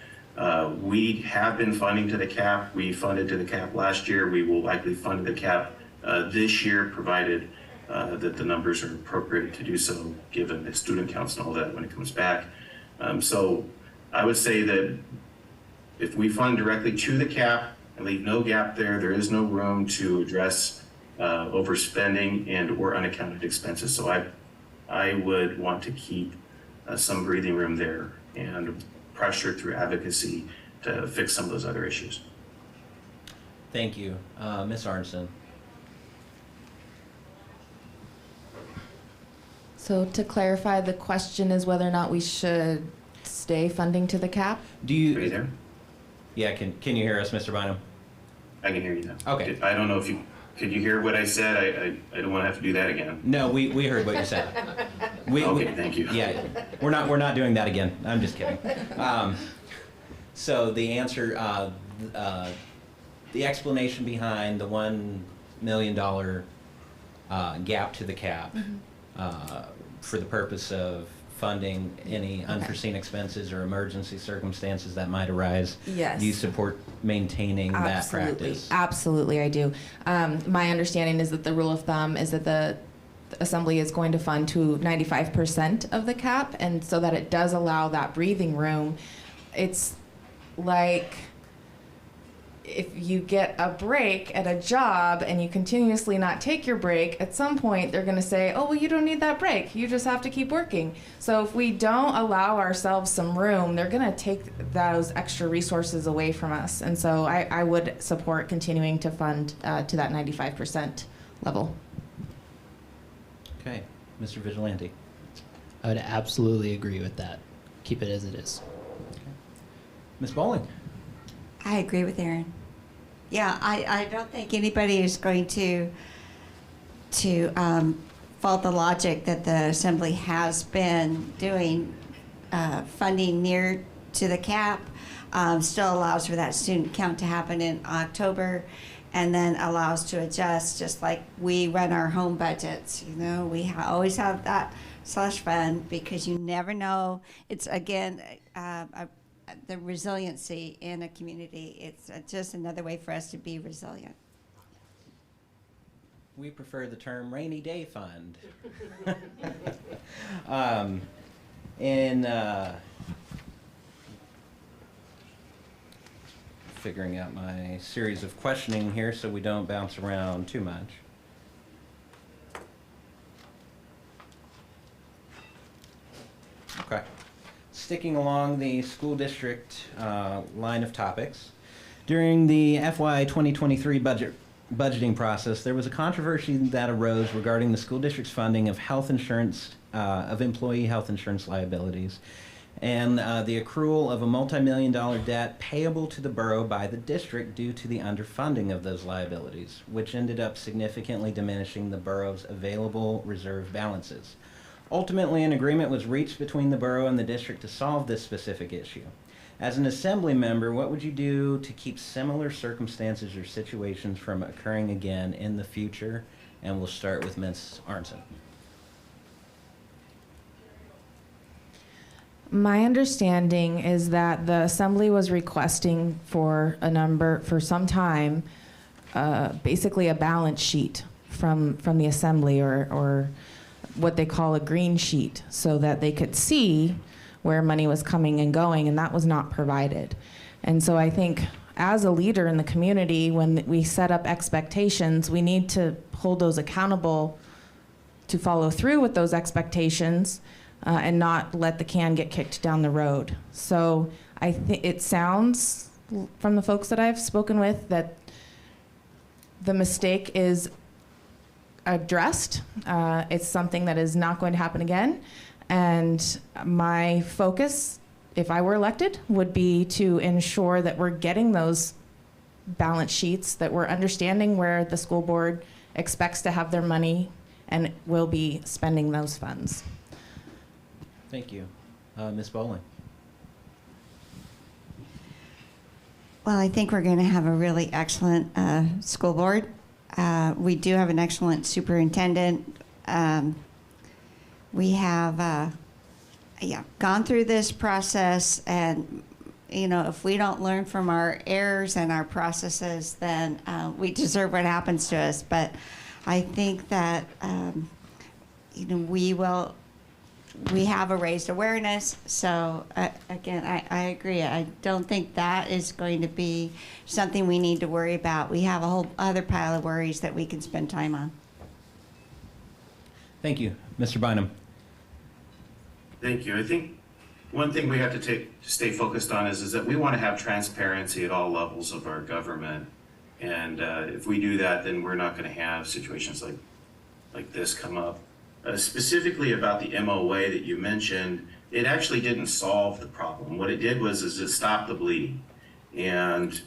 we have been funding to the cap. We funded to the cap last year. We will likely fund the cap this year, provided that the numbers are appropriate to do so, given the student counts and all that when it comes back. So I would say that if we fund directly to the cap and leave no gap there, there is no room to address overspending and or unaccounted expenses. So I would want to keep some breathing room there and pressure through advocacy to fix some of those other issues. Thank you. Ms. Arnson. So to clarify, the question is whether or not we should stay funding to the cap? Do Are you you? there? Yeah. Can you hear us, Mr. Bynum? I can hear you now. Okay. I don't know if you, could you hear what I said? I don't want to have to do that again. No, we heard what you said. Okay, thank you. Yeah, we're not doing that again. I'm just kidding. So the answer, the explanation behind the $1 million gap to the cap for the purpose of funding any unforeseen expenses or emergency circumstances that might arise. Yes. Do you support maintaining that practice? Absolutely, I do. My understanding is that the rule of thumb is that the Assembly is going to fund to 95% of the cap, and so that it does allow that breathing room. It's like if you get a break at a job and you continuously not take your break, at some point they're going to say, oh, well, you don't need that break. You just have to keep working. So if we don't allow ourselves some room, they're going to take those extra resources away from us. And so I would support continuing to fund to that 95% level. Okay, Mr. Vigilante. I would absolutely agree with that. Keep it as it is. Ms. Bowling. I agree with Aaron. Yeah, I don't think anybody is going to fault the logic that the Assembly has been doing. Funding near to the cap still allows for that student count to happen in October, and then allows to adjust just like we run our home budgets. You know, we always have that slush fund because you never know. It's again the resiliency in a community. It's just another way for us to be resilient. We prefer the term rainy day fund. Figuring out my series of questioning here so we don't bounce around too much. Okay. Sticking along the school district line of topics, during the FY 2023 budgeting process, there was a controversy that arose regarding the school district's funding of health insurance, of employee health insurance liabilities, and the accrual of a multi-million-dollar debt payable to the borough by the district due to the underfunding of those liabilities, which ended up significantly diminishing the borough's available reserve balances. Ultimately, an agreement was reached between the borough and the district to solve this specific issue. As an Assembly member, what would you do to keep similar circumstances or situations from occurring again in the future? And we'll start with Ms. Arnson. My understanding is that the Assembly was requesting for some time, basically a balance sheet from the Assembly or what they call a green sheet, so that they could see where money was coming and going, and that was not provided. And so I think as a leader in the community, when we set up expectations, we need to hold those accountable to follow through with those expectations and not let the can get kicked down the road. So I think it sounds from the folks that I've spoken with that the mistake is addressed. It's something that is not going to happen again. And my focus, if I were elected, would be to ensure that we're getting those balance sheets, that we're understanding where the school board expects to have their money and will be spending those funds. Thank you. Ms. Bowling? Well, I think we're going to have a really excellent school board. We do have an excellent superintendent. We have gone through this process, and if we don't learn from our errors and our processes, then we deserve what happens to us. But I think that we have a raised awareness. So again, I agree. I don't think that is going to be something we need to worry about. We have a whole other pile of worries that we can spend time on. Thank you. Mr. Bynum? Thank you. I think one thing we have to stay focused on is that we want to have transparency at all levels of our government. And if we do that, then we're not going to have situations like this come up. Specifically about the MOA that you mentioned, it actually didn't solve the problem. What it did was it stopped the bleeding. And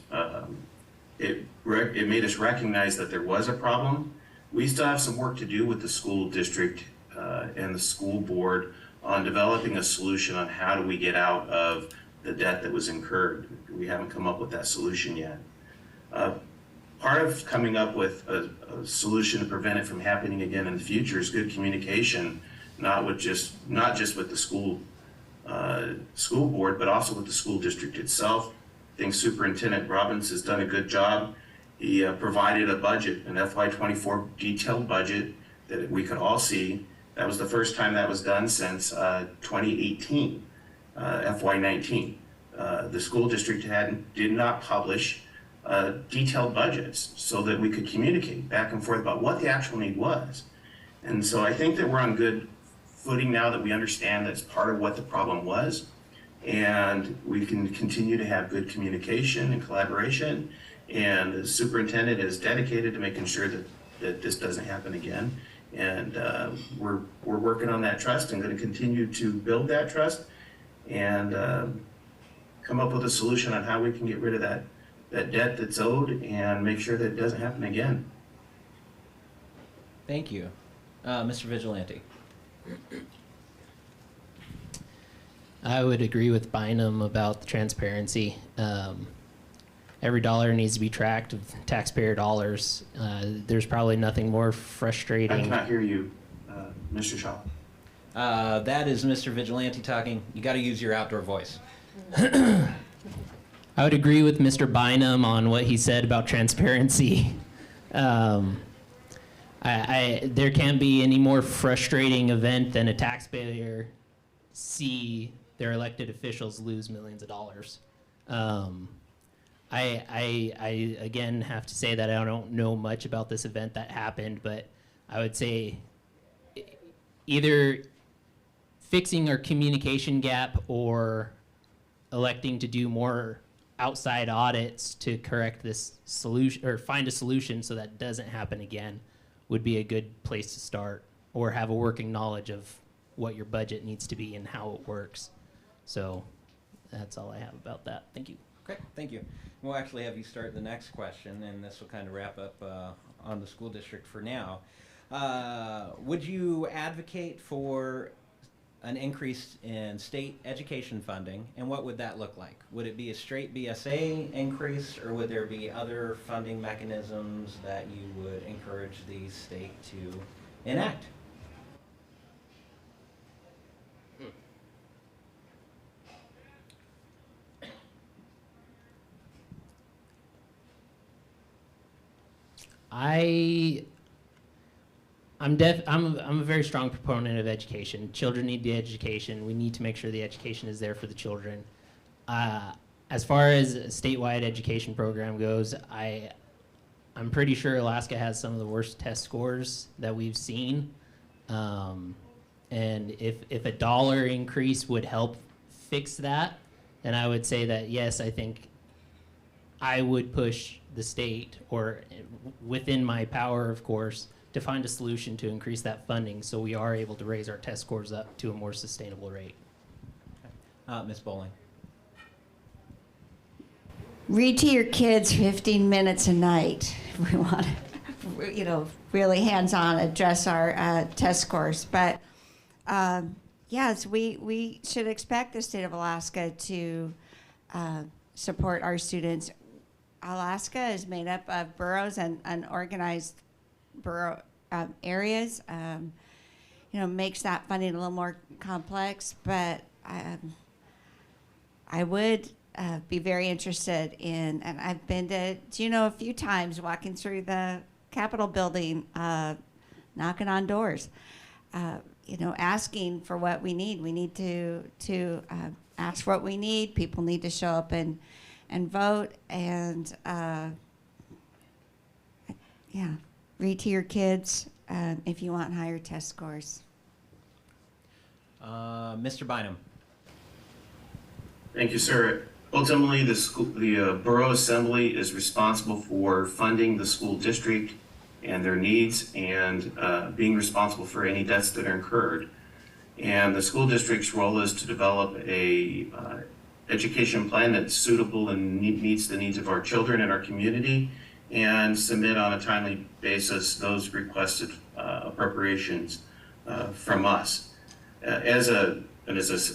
it made us recognize that there was a problem. We still have some work to do with the school district and the school board on developing a solution on how do we get out of the debt that was incurred. We haven't come up with that solution yet. Part of coming up with a solution to prevent it from happening again in the future is good communication, not just with the school board, but also with the school district itself. I think Superintendent Robbins has done a good job. He provided a budget, an FY24 detailed budget that we could all see. That was the first time that was done since 2018, FY19. The school district did not publish detailed budgets so that we could communicate back and forth about what the actual need was. And so I think that we're on good footing now that we understand that's part of what the problem was, and we can continue to have good communication and collaboration, and the superintendent is dedicated to making sure that this doesn't happen again. And we're working on that trust and going to continue to build that trust and come up with a solution on how we can get rid of that debt that's owed and make sure that it doesn't happen again. Thank you. Mr. Vigilante? I would agree with Bynum about the transparency. Every dollar needs to be tracked of taxpayer dollars. There's probably nothing more frustrating. I cannot hear you, Mr. Shaw. That is Mr. Vigilante talking. You got to use your outdoor voice. I would agree with Mr. Bynum on what he said about transparency. There can't be any more frustrating event than a taxpayer see their elected officials lose millions of dollars. I again have to say that I don't know much about this event that happened, but I would say either fixing our communication gap or electing to do more outside audits to correct this solution or find a solution so that doesn't happen again would be a good place to start, or have a working knowledge of what your budget needs to be and how it works. So that's all I have about that. Thank you. Okay, thank you. We'll actually have you start the next question, and this will kind of wrap up on the school district for now. Would you advocate for an increase in state education funding, and what would that look like? Would it be a straight BSA increase, or would there be other funding mechanisms that you would encourage the state to enact? I'm a very strong proponent of education. Children need the education. We need to make sure the education is there for the children. As far as a statewide education program goes, I'm pretty sure Alaska has some of the worst test scores that we've seen. And if a dollar increase would help fix that, then I would say that yes, I think I would push the state, or within my power, of course, to find a solution to increase that funding so we are able to raise our test scores up to a more sustainable rate. Ms. Bowling? read to your kids 15 minutes a night. We want to, really hands-on address our test scores. But yes, we should expect the state of Alaska to support our students. Alaska is made up of boroughs and organized borough areas. Makes that funding a little more complex, but I would be very interested in, and I've been to Juneau a few times, walking through the Capitol building, knocking on doors, asking for what we need. We need to ask for what we need. People need to show up and vote, and read to your kids if you want higher test scores. Mr. Bynum. Thank you, sir. Ultimately, the Borough Assembly is responsible for funding the school district and their needs, and being responsible for any debts that are incurred. And the school district's role is to develop a education plan that's suitable and meets the needs of our children and our community, and submit on a timely basis those requested appropriations from us. As a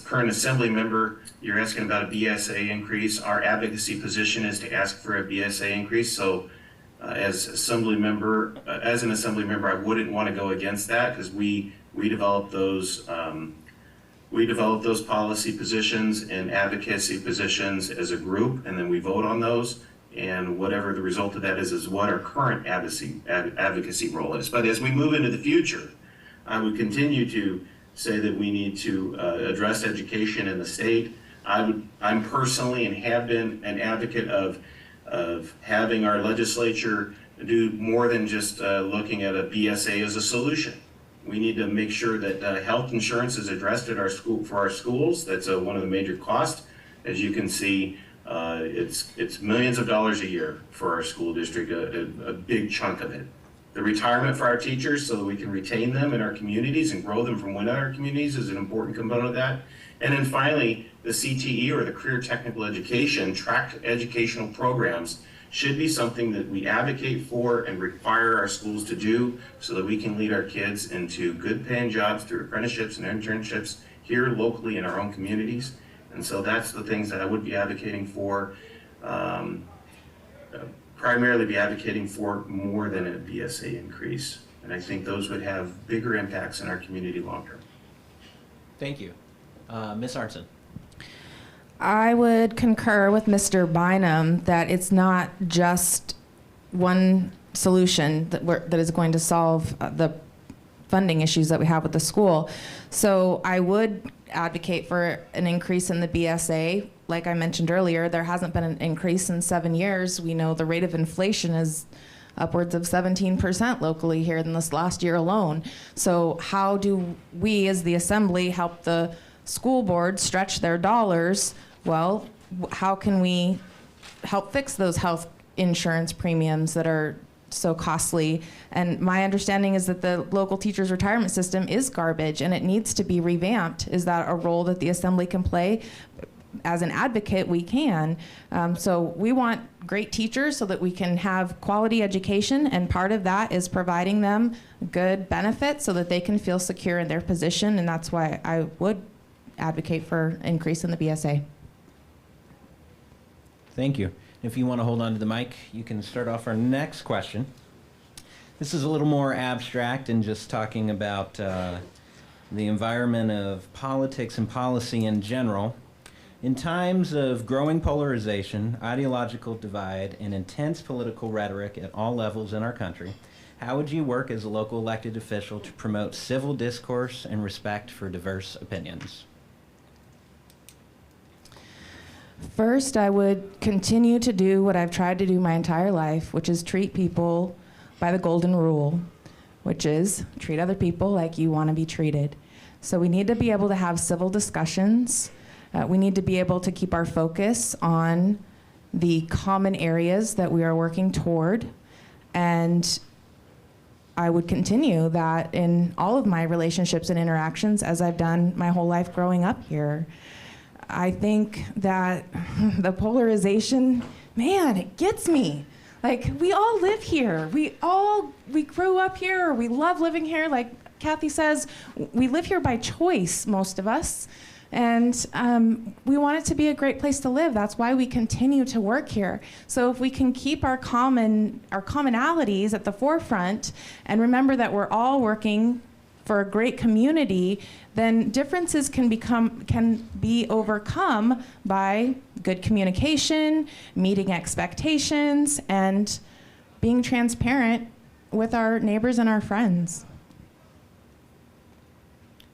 current Assembly member, you're asking about a BSA increase. Our advocacy position is to ask for a BSA increase. So as an Assembly member, I wouldn't want to go against that, because we develop those policy positions and advocacy positions as a group, and then we vote on those. And whatever the result of that is what our current advocacy role is. But as we move into the future, I would continue to say that we need to address education in the state. I'm personally, and have been, an advocate of having our legislature do more than just looking at a BSA as a solution. We need to make sure that health insurance is addressed at for our schools. That's one of the major costs. As you can see, it's millions of dollars a year for our school district, a big chunk of it. The retirement for our teachers, so that we can retain them in our communities and grow them from within our communities, is an important component of that. And then finally, the CTE, or the Career Technical Education, tracked educational programs, should be something that we advocate for and require our schools to do, so that we can lead our kids into good paying jobs through apprenticeships and internships here locally in our own communities. And so that's the things that I would be advocating for, primarily be advocating for more than a BSA increase. And I think those would have bigger impacts in our community long term. Thank you. Ms. Arnson. I would concur with Mr. Bynum that it's not just one solution that is going to solve the funding issues that we have with the school. So I would advocate for an increase in the BSA. Like I mentioned earlier, there hasn't been an increase in 7 years. We know the rate of inflation is upwards of 17% locally here in this last year alone. So how do we as the Assembly help the school board stretch their dollars? Well, how can we help fix those health insurance premiums that are so costly? And my understanding is that the local teachers' retirement system is garbage and it needs to be revamped. Is that a role that the Assembly can play? As an advocate, we can. So we want great teachers so that we can have quality education, and part of that is providing them good benefits so that they can feel secure in their position, and that's why I would advocate for increase in the BSA. Thank you. If you want to hold on to the mic, you can start off our next question. This is a little more abstract and just talking about the environment of politics and policy in general. In times of growing polarization, ideological divide, and intense political rhetoric at all levels in our country, how would you work as a local elected official to promote civil discourse and respect for diverse opinions? First, I would continue to do what I've tried to do my entire life, which is treat people by the golden rule, which is treat other people like you want to be treated. So we need to be able to have civil discussions. We need to be able to keep our focus on the common areas that we are working toward. And I would continue that in all of my relationships and interactions, as I've done my whole life growing up here. I think that the polarization man, it gets me. Like, we all live here. We grew up here. We love living here. Like Kathy says, we live here by choice, most of us. And we want it to be a great place to live. That's why we continue to work here. So if we can keep our commonalities at the forefront and remember that we're all working for a great community, then differences can be overcome by good communication, meeting expectations, and being transparent with our neighbors and our friends.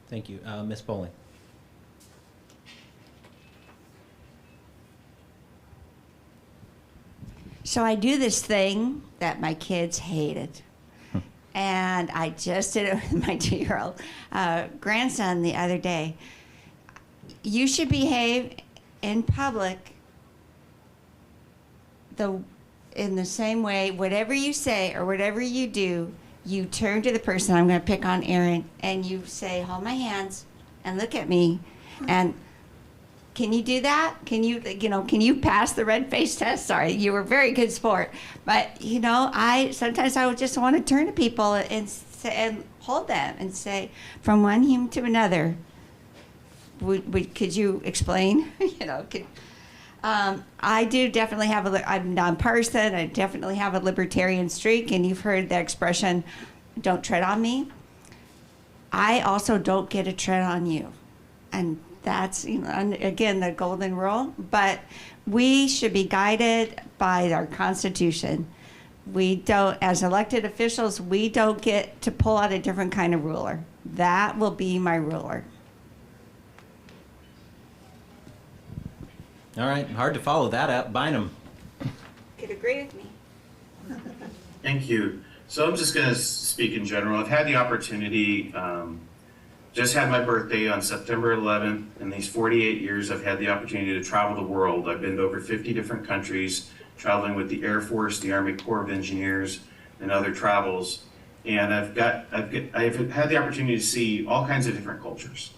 Thank you. Ms. Bowling. So I do this thing that my kids hated. And I just did it with my 2-year-old grandson the other day. You should behave in public in the same way. Whatever you say or whatever you do, you turn to the person, I'm going to pick on Erin, and you say, hold my hands and look at me. And can you do that? Can you pass the red face test? Sorry, you were a very good sport. But, sometimes I would just want to turn to people and hold them and say, from one human to another, could you explain? I do definitely have I'm a nonpartisan. I definitely have a libertarian streak, and you've heard the expression, don't tread on me. I also don't get a tread on you. And that's, again, the golden rule. But we should be guided by our Constitution. We don't, as elected officials, we don't get to pull out a different kind of ruler. That will be my ruler. All right, hard to follow that up. Bynum. Could agree with me. Thank you. So I'm just going to speak in general. I've had the opportunity, just had my birthday on September 11th. In these 48 years, I've had the opportunity to travel the world. I've been to over 50 different countries, traveling with the Air Force, the Army Corps of Engineers, and other travels. And I've had the opportunity to see all kinds of different cultures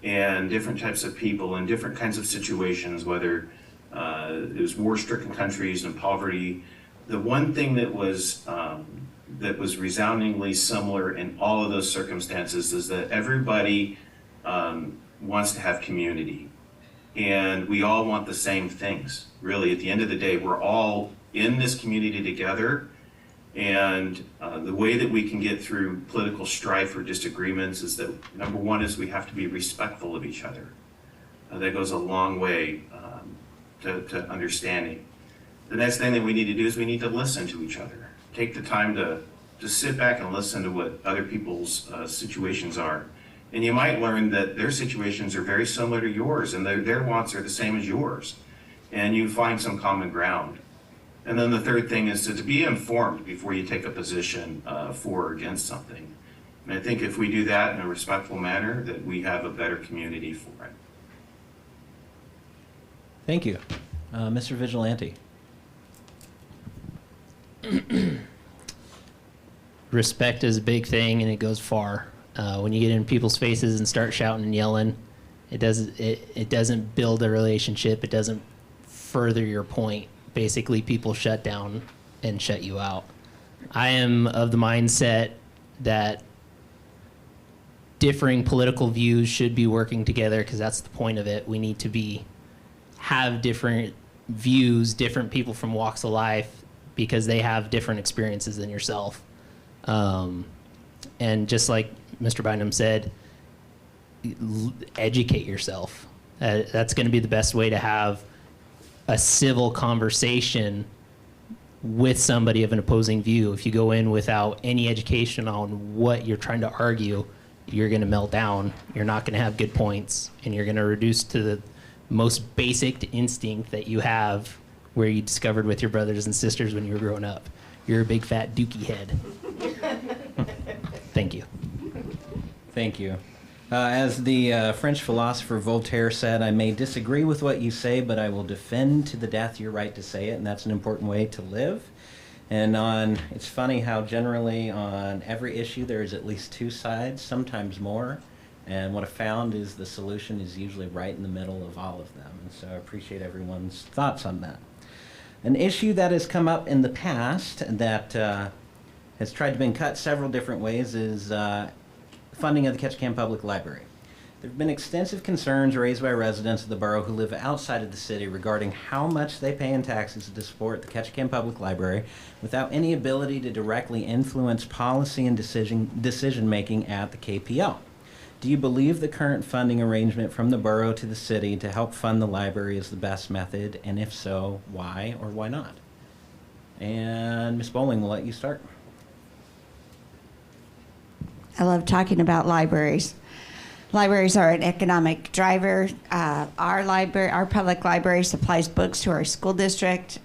and different types of people and different kinds of situations, whether it was war-stricken countries and poverty. The one thing that was resoundingly similar in all of those circumstances is that everybody wants to have community, and we all want the same things. Really, at the end of the day, we're all in this community together, and the way that we can get through political strife or disagreements is that, number one, is we have to be respectful of each other. That goes a long way to understanding. The next thing that we need to do is we need to listen to each other. Take the time to sit back and listen to what other people's situations are. And you might learn that their situations are very similar to yours, and their wants are the same as yours. And you find some common ground. And then the third thing is to be informed before you take a position for or against something. And I think if we do that in a respectful manner, that we have a better community for it. Thank you. Mr. Vigilante. Respect is a big thing, and it goes far. When you get in people's faces and start shouting and yelling, it doesn't build a relationship. It doesn't further your point. Basically, people shut down and shut you out. I am of the mindset that differing political views should be working together, because that's the point of it. We need to have different views, different people from walks of life, because they have different experiences than yourself. And just like Mr. Bynum said, educate yourself. That's going to be the best way to have a civil conversation with somebody of an opposing view. If you go in without any education on what you're trying to argue, you're going to melt down. You're not going to have good points, and you're going to reduce to the most basic instinct that you have, where you discovered with your brothers and sisters when you were growing up. You're a big fat dookie head. Thank you. Thank you. As the French philosopher Voltaire said, I may disagree with what you say, but I will defend to the death your right to say it, and that's an important way to live. And it's funny how generally on every issue there is at least two sides, sometimes more. And what I found is the solution is usually right in the middle of all of them. And so I appreciate everyone's thoughts on that. An issue that has come up in the past that has tried to be cut several different ways is funding of the Ketchikan Public Library. There have been extensive concerns raised by residents of the borough who live outside of the city regarding how much they pay in taxes to support the Ketchikan Public Library without any ability to directly influence policy and decision-making at the KPL. Do you believe the current funding arrangement from the borough to the city to help fund the library is the best method? And if so, why or why not? And Ms. Bowling, we'll let you start. I love talking about libraries. Libraries are an economic driver. Our public library supplies books to our school district.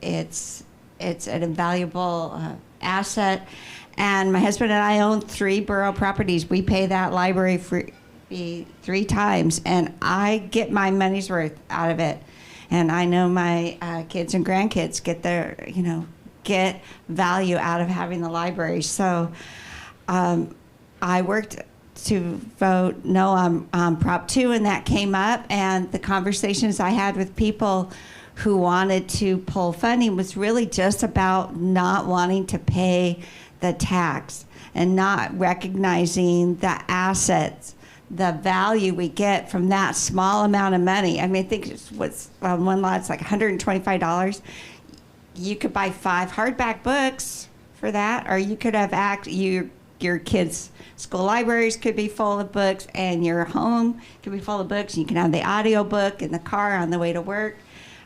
It's an invaluable asset. And my husband and I own 3 borough properties. We pay that library fee 3 times, and I get my money's worth out of it. And I know my kids and grandkids get value out of having the library. So I worked to vote no on Prop 2, and that came up, and the conversations I had with people who wanted to pull funding was really just about not wanting to pay the tax and not recognizing the assets, the value we get from that small amount of money. I mean, I think it's what's on one lot, it's like $125. You could buy 5 hardback books for that, or you could have your kids' school libraries could be full of books, and your home could be full of books. You can have the audio book in the car on the way to work,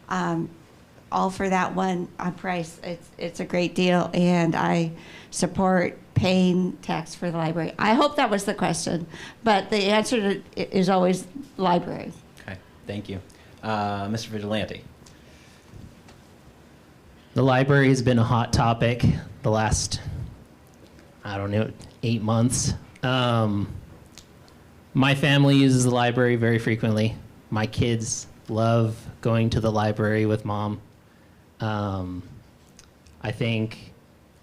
all for that one price. It's a great deal, and I support paying tax for the library. I hope that was the question, but the answer to it is always library. Okay, thank you. Mr. Vigilante. The library has been a hot topic the last, 8 months. My family uses the library very frequently. My kids love going to the library with mom. I think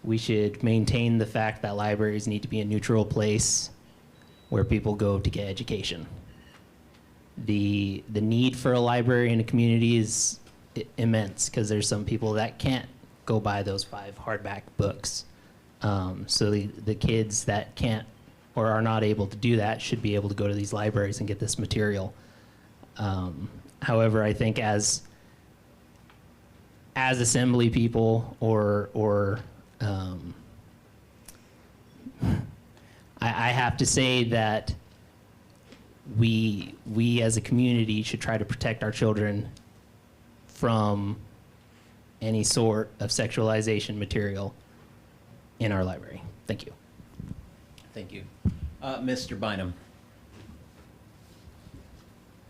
we should maintain the fact that libraries need to be a neutral place where people go to get education. The need for a library in a community is immense because there's some people that can't go buy those 5 hardback books. So the kids that can't or are not able to do that should be able to go to these libraries and get this material. However, I think as assembly people or I have to say that we as a community should try to protect our children from any sort of sexualization material in our library. Thank you. Thank you. Mr. Bynum.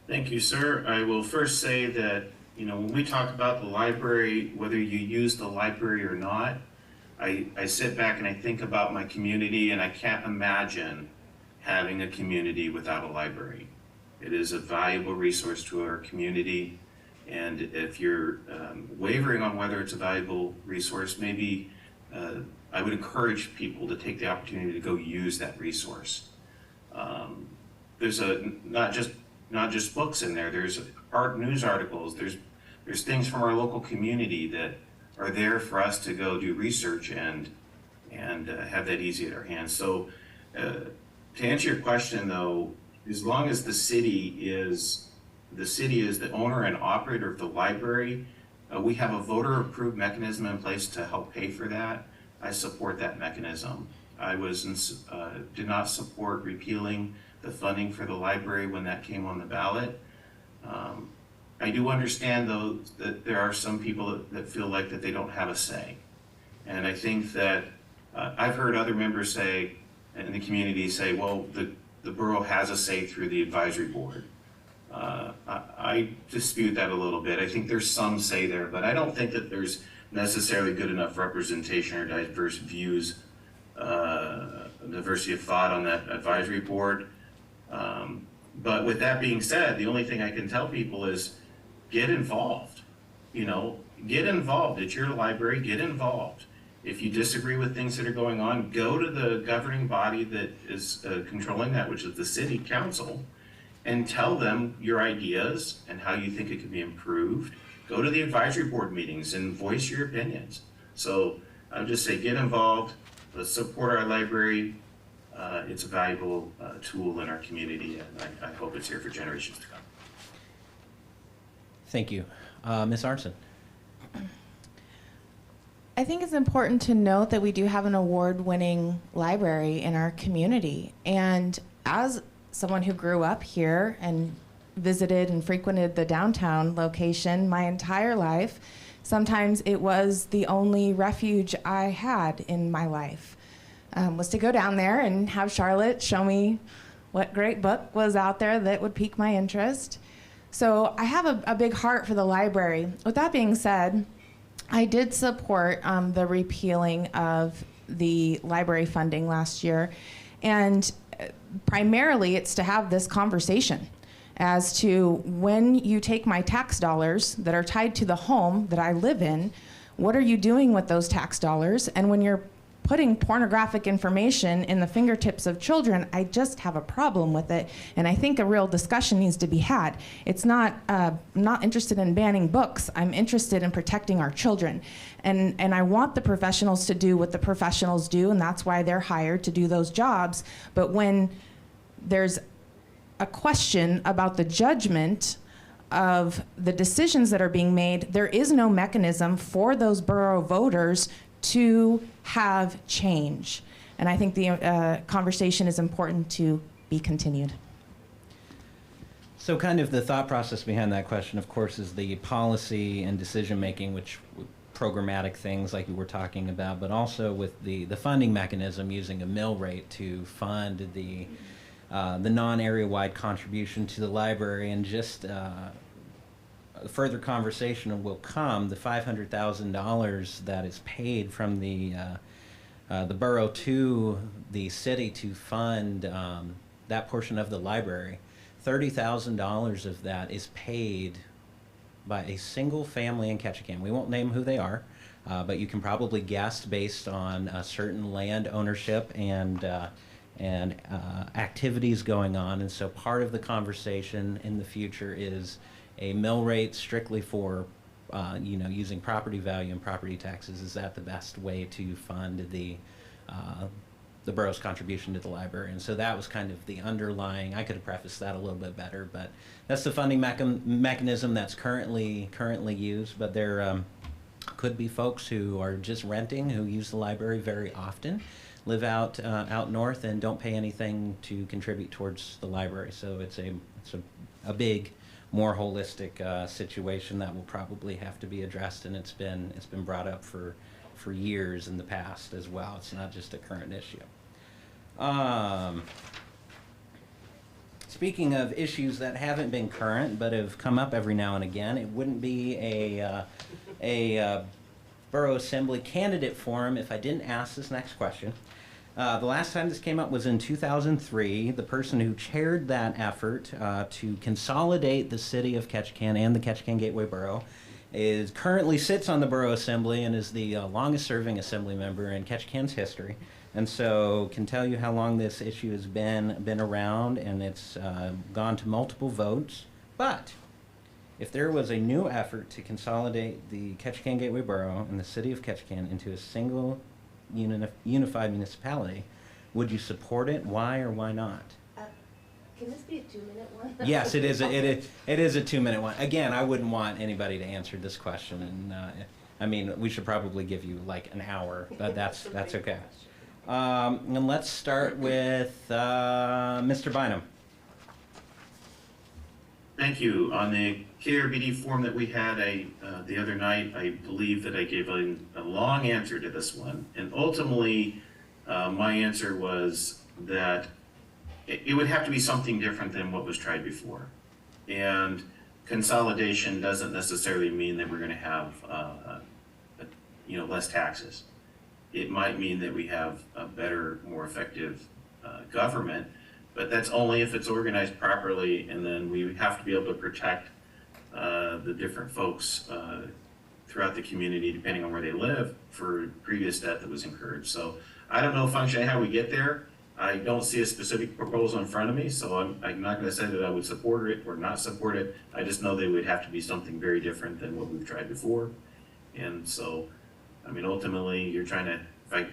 Thank you, sir. I will first say that, when we talk about the library, whether you use the library or not, I sit back and I think about my community, and I can't imagine having a community without a library. It is a valuable resource to our community, and if you're wavering on whether it's a valuable resource, maybe I would encourage people to take the opportunity to go use that resource. There's not just books in there. There's news articles. There's things from our local community that are there for us to go do research and have that easy at our hands. So to answer your question, though, as long as the city is the owner and operator of the library, we have a voter-approved mechanism in place to help pay for that. I support that mechanism. I did not support repealing the funding for the library when that came on the ballot. I do understand, though, that there are some people that feel like that they don't have a say. And I think that I've heard other members say, in the community say, well, the borough has a say through the advisory board. I dispute that a little bit. I think there's some say there, but I don't think that there's necessarily good enough representation or diverse views, diversity of thought on that advisory board. But with that being said, the only thing I can tell people is get involved. Get involved. It's your library, get involved. If you disagree with things that are going on, go to the governing body that is controlling that, which is the city council, and tell them your ideas and how you think it can be improved. go to the advisory board meetings and voice your opinions. So I would just say get involved, let's support our library. It's a valuable tool in our community, and I hope it's here for generations to come. Thank you. Ms. Arnson. I think it's important to note that we do have an award-winning library in our community. And as someone who grew up here and visited and frequented the downtown location my entire life, sometimes it was the only refuge I had in my life, was to go down there and have Charlotte show me what great book was out there that would pique my interest. So I have a big heart for the library. With that being said, I did support the repealing of the library funding last year, and primarily it's to have this conversation as to when you take my tax dollars that are tied to the home that I live in, what are you doing with those tax dollars? And when you're putting pornographic information in the fingertips of children, I just have a problem with it, and I think a real discussion needs to be had. It's not, I'm not interested in banning books. I'm interested in protecting our children, and I want the professionals to do what the professionals do, and that's why they're hired to do those jobs. But when there's a question about the judgment of the decisions that are being made, there is no mechanism for those borough voters to have change. And I think the conversation is important to be continued. So kind of the thought process behind that question, of course, is the policy and decision-making, which programmatic things like you were talking about, but also with the funding mechanism using a mill rate to fund the non-area-wide contribution to the library, and just further conversation will come. The $500,000 that is paid from the borough to the city to fund that portion of the library, $30,000 of that is paid by a single family in Ketchikan. We won't name who they are, but you can probably guess based on certain land ownership and activities going on. And so part of the conversation in the future is a mill rate strictly for, using property value and property taxes. Is that the best way to fund the borough's contribution to the library? And so that was kind of the underlying. I could have prefaced that a little bit better, but that's the funding mechanism that's currently used. But there could be folks who are just renting, who use the library very often, live out north, and don't pay anything to contribute towards the library. So it's a big, more holistic situation that will probably have to be addressed, and it's been brought up for years in the past as well. It's not just a current issue. Speaking of issues that haven't been current but have come up every now and again, it wouldn't be a Borough Assembly candidate forum if I didn't ask this next question. The last time this came up was in 2003. The person who chaired that effort to consolidate the city of Ketchikan and the Ketchikan Gateway Borough currently sits on the Borough Assembly and is the longest serving assembly member in Ketchikan's history. And so can tell you how long this issue has been around, and it's gone to multiple votes. But if there was a new effort to consolidate the Ketchikan Gateway Borough and the city of Ketchikan into a single unified municipality, would you support it? Why or why not? Can this be a 2-minute one? Yes, it is. It is a 2-minute one. Again, I wouldn't want anybody to answer this question, and I mean, we should probably give you like an hour, but that's okay. And let's start with Mr. Bynum. Thank you. On the KRBD form that we had the other night, I believe that I gave a long answer to this one. And ultimately, my answer was that it would have to be something different than what was tried before. And consolidation doesn't necessarily mean that we're going to have less taxes. It might mean that we have a better, more effective government, but that's only if it's organized properly, and then we have to be able to protect the different folks throughout the community, depending on where they live, for previous debt that was incurred. So I don't know functionally how we get there. I don't see a specific proposal in front of me, so I'm not gonna say that I would support it or not support it. I just know that it would have to be something very different than what we've tried before. And so, I mean, ultimately, you're trying to,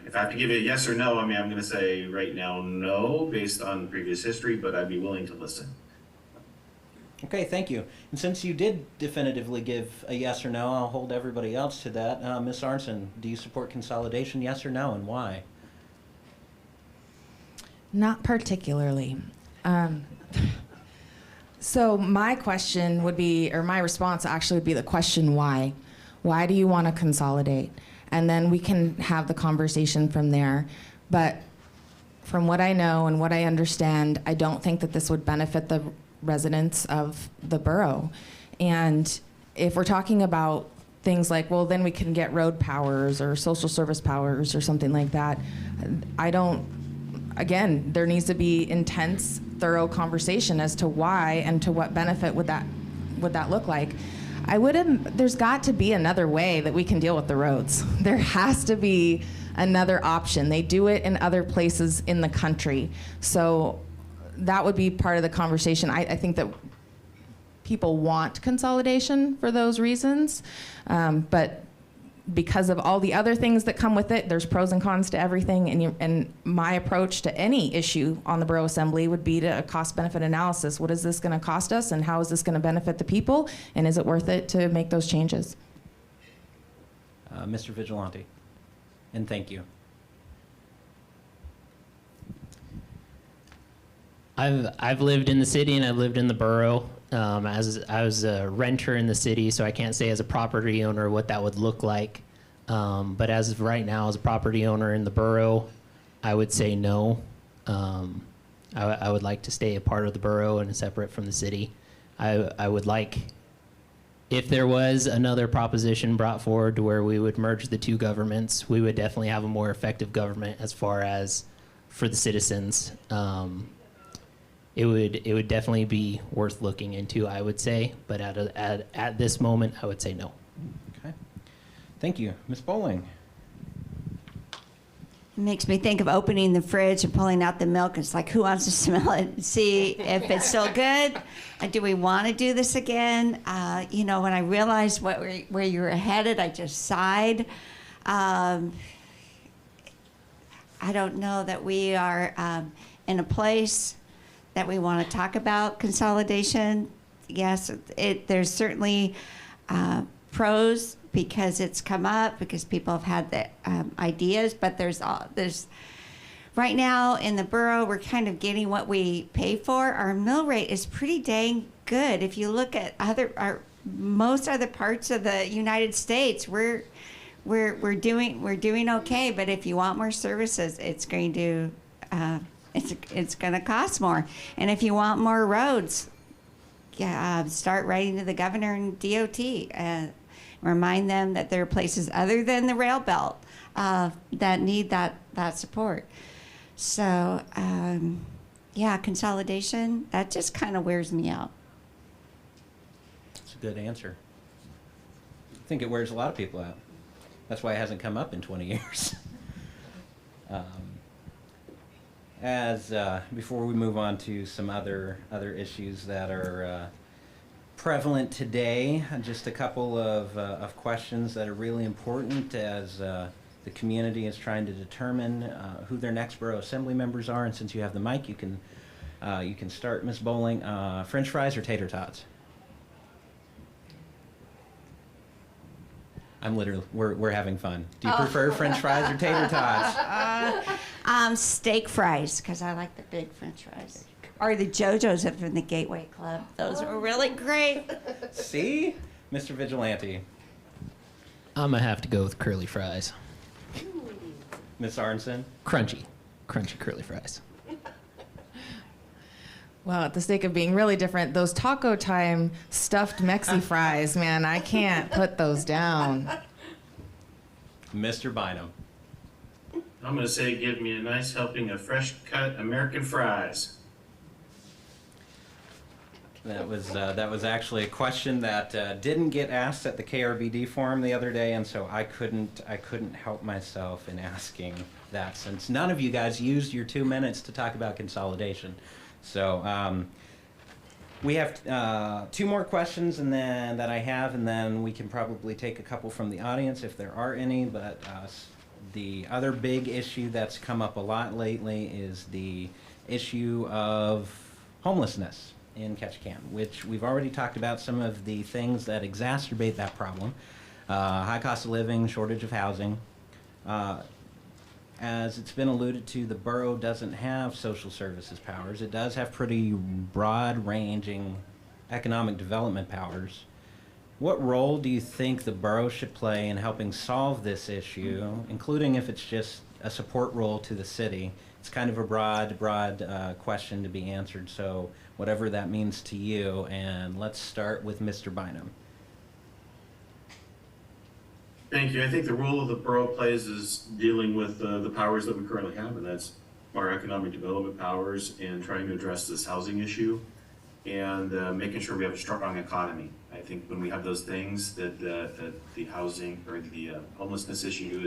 if I have to give it a yes or no, I mean, I'm gonna say right now, no, based on previous history, but I'd be willing to listen. Okay, thank you. And since you did definitively give a yes or no, I'll hold everybody else to that. Ms. Arnson, do you support consolidation, yes or no, and why? Not particularly. So my question would be, or my response actually would be the question why. Why do you want to consolidate? And then we can have the conversation from there. But from what I know and what I understand, I don't think that this would benefit the residents of the borough. And if we're talking about things like, well, then we can get road powers or social service powers or something like that, again, there needs to be intense, thorough conversation as to why and to what benefit would that look like. There's got to be another way that we can deal with the roads. There has to be another option. They do it in other places in the country. So that would be part of the conversation. I think that people want consolidation for those reasons, but because of all the other things that come with it, there's pros and cons to everything. And my approach to any issue on the Borough Assembly would be to a cost-benefit analysis. What is this going to cost us, and how is this going to benefit the people, and is it worth it to make those changes? Mr. Vigilante, and thank you. I've lived in the city and I've lived in the borough. I was a renter in the city, so I can't say as a property owner what that would look like. But as of right now, as a property owner in the borough, I would say no. I would like to stay a part of the borough and separate from the city. I would like, if there was another proposition brought forward to where we would merge the two governments, we would definitely have a more effective government as far as for the citizens. It would definitely be worth looking into, I would say, but at this moment, I would say no. Okay, thank you. Ms. Bowling. It makes me think of opening the fridge and pulling out the milk. It's like, who wants to smell it and see if it's still good? Do we want to do this again? When I realized where you were headed, I just sighed. I don't know that we are in a place that we want to talk about consolidation. Yes, there's certainly pros because it's come up, because people have had the ideas, but there's right now in the borough, we're kind of getting what we pay for. Our mill rate is pretty dang good. If you look at most other parts of the United States, we're doing okay. But if you want more services, it's going to cost more. And if you want more roads, start writing to the governor and DOT and remind them that there are places other than the rail belt that need that support. So, consolidation, that just kind of wears me out. That's a good answer. I think it wears a lot of people out. That's why it hasn't come up in 20 years. Before we move on to some other issues that are prevalent today, just a couple of questions that are really important as the community is trying to determine who their next Borough Assembly members are. And since you have the mic, you can start, Ms. Bowling. French fries or tater tots? We're having fun. Do you prefer French fries or tater tots? Steak fries, because I like the big French fries. Or the JoJo's from the Gateway Club. Those were really great. See? Mr. Vigilante. I'm going to have to go with curly fries. Ms. Arnson? Crunchy curly fries. Well, at the sake of being really different, those Taco Time stuffed Mexi fries, man, I can't put those down. Mr. Bynum. I'm going to say give me a nice helping of fresh cut American fries. That was actually a question that didn't get asked at the KRBD forum the other day, and so I couldn't help myself in asking that, since none of you guys used your 2 minutes to talk about consolidation. So we have 2 more questions and then that I have, and then we can probably take a couple from the audience if there are any. But the other big issue that's come up a lot lately is the issue of homelessness in Ketchikan, which we've already talked about some of the things that exacerbate that problem. High cost of living, shortage of housing. As it's been alluded to, the borough doesn't have social services powers. It does have pretty broad-ranging economic development powers. What role do you think the borough should play in helping solve this issue, including if it's just a support role to the city? It's kind of a broad question to be answered, so whatever that means to you. And let's start with Mr. Bynum. Thank you. I think the role of the borough plays is dealing with the powers that we currently have, and that's our economic development powers and trying to address this housing issue and making sure we have a strong economy. I think when we have those things, that the housing or the homelessness issue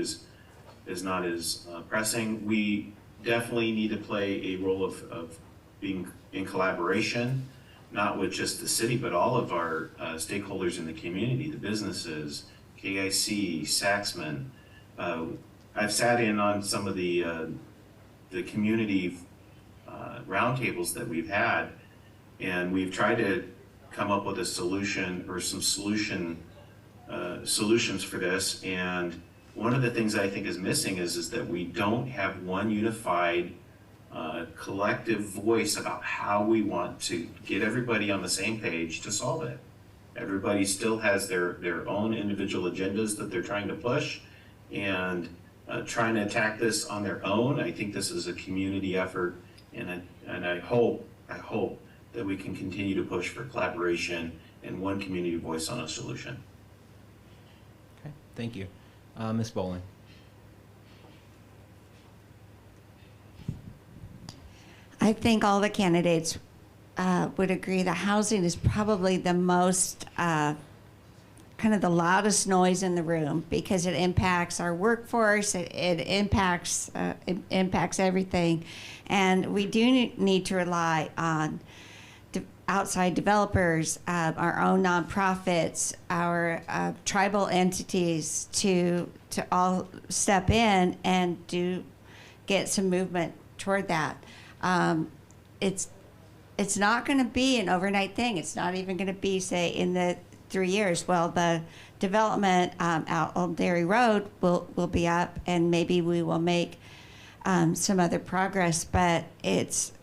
is not as pressing. We definitely need to play a role of being in collaboration, not with just the city, but all of our stakeholders in the community, the businesses, KIC, Saxman. I've sat in on some of the community roundtables that we've had, and we've tried to come up with a solution or some solutions for this. And one of the things I think is missing is that we don't have one unified collective voice about how we want to get everybody on the same page to solve it. Everybody still has their own individual agendas that they're trying to push, and trying to attack this on their own. I think this is a community effort, and I hope that we can continue to push for collaboration and one community voice on a solution. Okay, thank you. Ms. Bowling. I think all the candidates would agree that housing is probably the most kind of the loudest noise in the room, because it impacts our workforce, it impacts everything, and we do need to rely on outside developers, our own nonprofits, our tribal entities to all step in and get some movement toward that. It's not going to be an overnight thing. It's not even going to be, say, in the 3 years. Well, the development out on Dairy Road will be up, and maybe we will make some other progress. But it's,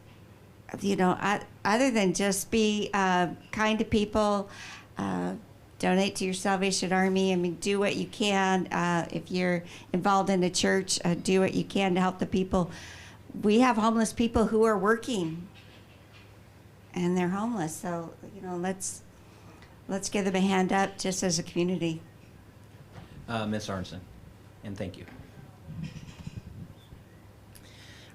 other than just be kind to people, donate to your Salvation Army. I mean, do what you can. If you're involved in a church, do what you can to help the people. We have homeless people who are working, and they're homeless. So, let's give them a hand up just as a community. Ms. Arnson, and thank you.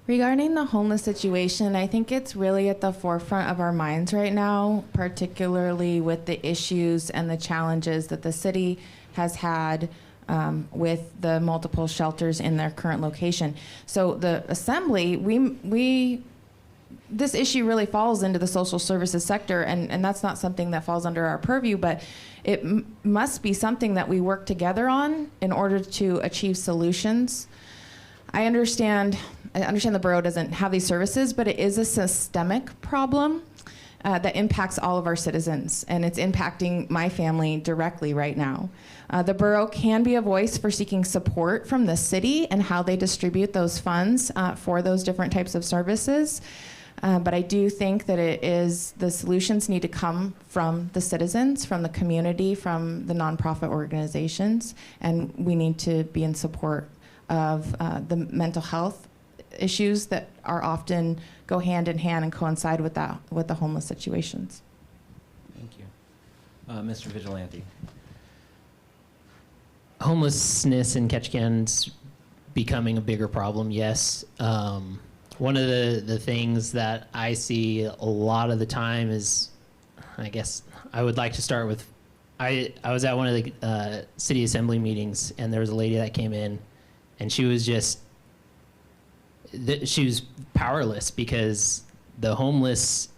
Regarding the homeless situation, I think it's really at the forefront of our minds right now, particularly with the issues and the challenges that the city has had with the multiple shelters in their current location. So the assembly, this issue really falls into the social services sector, and that's not something that falls under our purview, but it must be something that we work together on in order to achieve solutions. I understand the borough doesn't have these services, but it is a systemic problem that impacts all of our citizens, and it's impacting my family directly right now. The borough can be a voice for seeking support from the city and how they distribute those funds for those different types of services. But I do think that the solutions need to come from the citizens, from the community, from the nonprofit organizations, and we need to be in support of the mental health issues that are often go hand in hand and coincide with the homeless situations. Thank you. Mr. Vigilante. Homelessness in Ketchikan's becoming a bigger problem, yes. One of the things that I see a lot of the time is, I guess I would like to start with, I was at one of the city assembly meetings, and there was a lady that came in, and she was just she was powerless because the homeless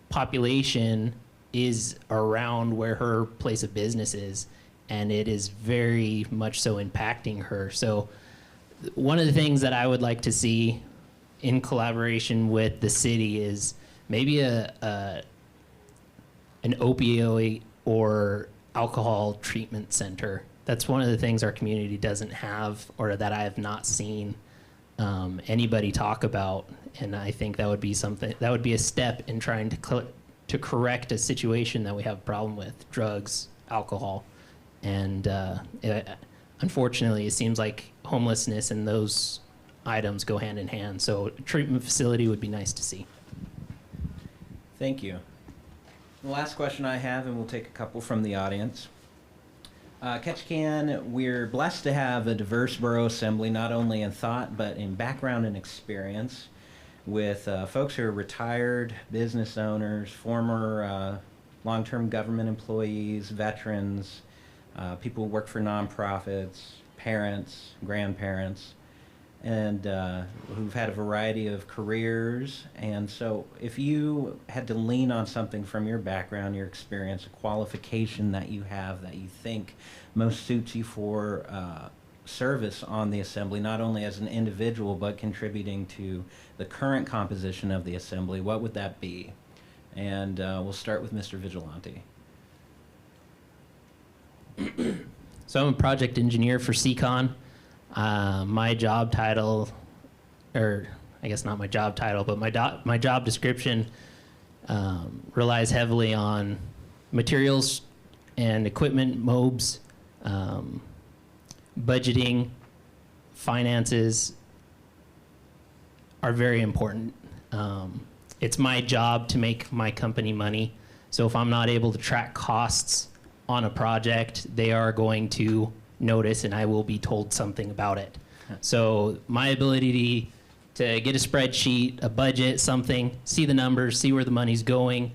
population is around where her place of business is, and it is very much so impacting her. So one of the things that I would like to see in collaboration with the city is maybe an opioid or alcohol treatment center. That's one of the things our community doesn't have, or that I have not seen anybody talk about. And I think that would be something, that would be a step in trying to correct a situation that we have a problem with: drugs, alcohol. And unfortunately, it seems like homelessness and those items go hand in hand. So a treatment facility would be nice to see. Thank you. The last question I have, and we'll take a couple from the audience. Ketchikan, we're blessed to have a diverse borough assembly, not only in thought, but in background and experience, with folks who are retired business owners, former long-term government employees, veterans, people who work for nonprofits, parents, grandparents, and who've had a variety of careers. And so if you had to lean on something from your background, your experience, a qualification that you have that you think most suits you for service on the assembly, not only as an individual but contributing to the current composition of the assembly, what would that be? And we'll start with Mr. Vigilante. So I'm a project engineer for CCON. My job title, or I guess not my job title, but my job description relies heavily on materials and equipment, MOBs, budgeting, finances are very important. It's my job to make my company money. So if I'm not able to track costs on a project, they are going to notice, and I will be told something about it. So my ability to get a spreadsheet, a budget, something, see the numbers, see where the money's going,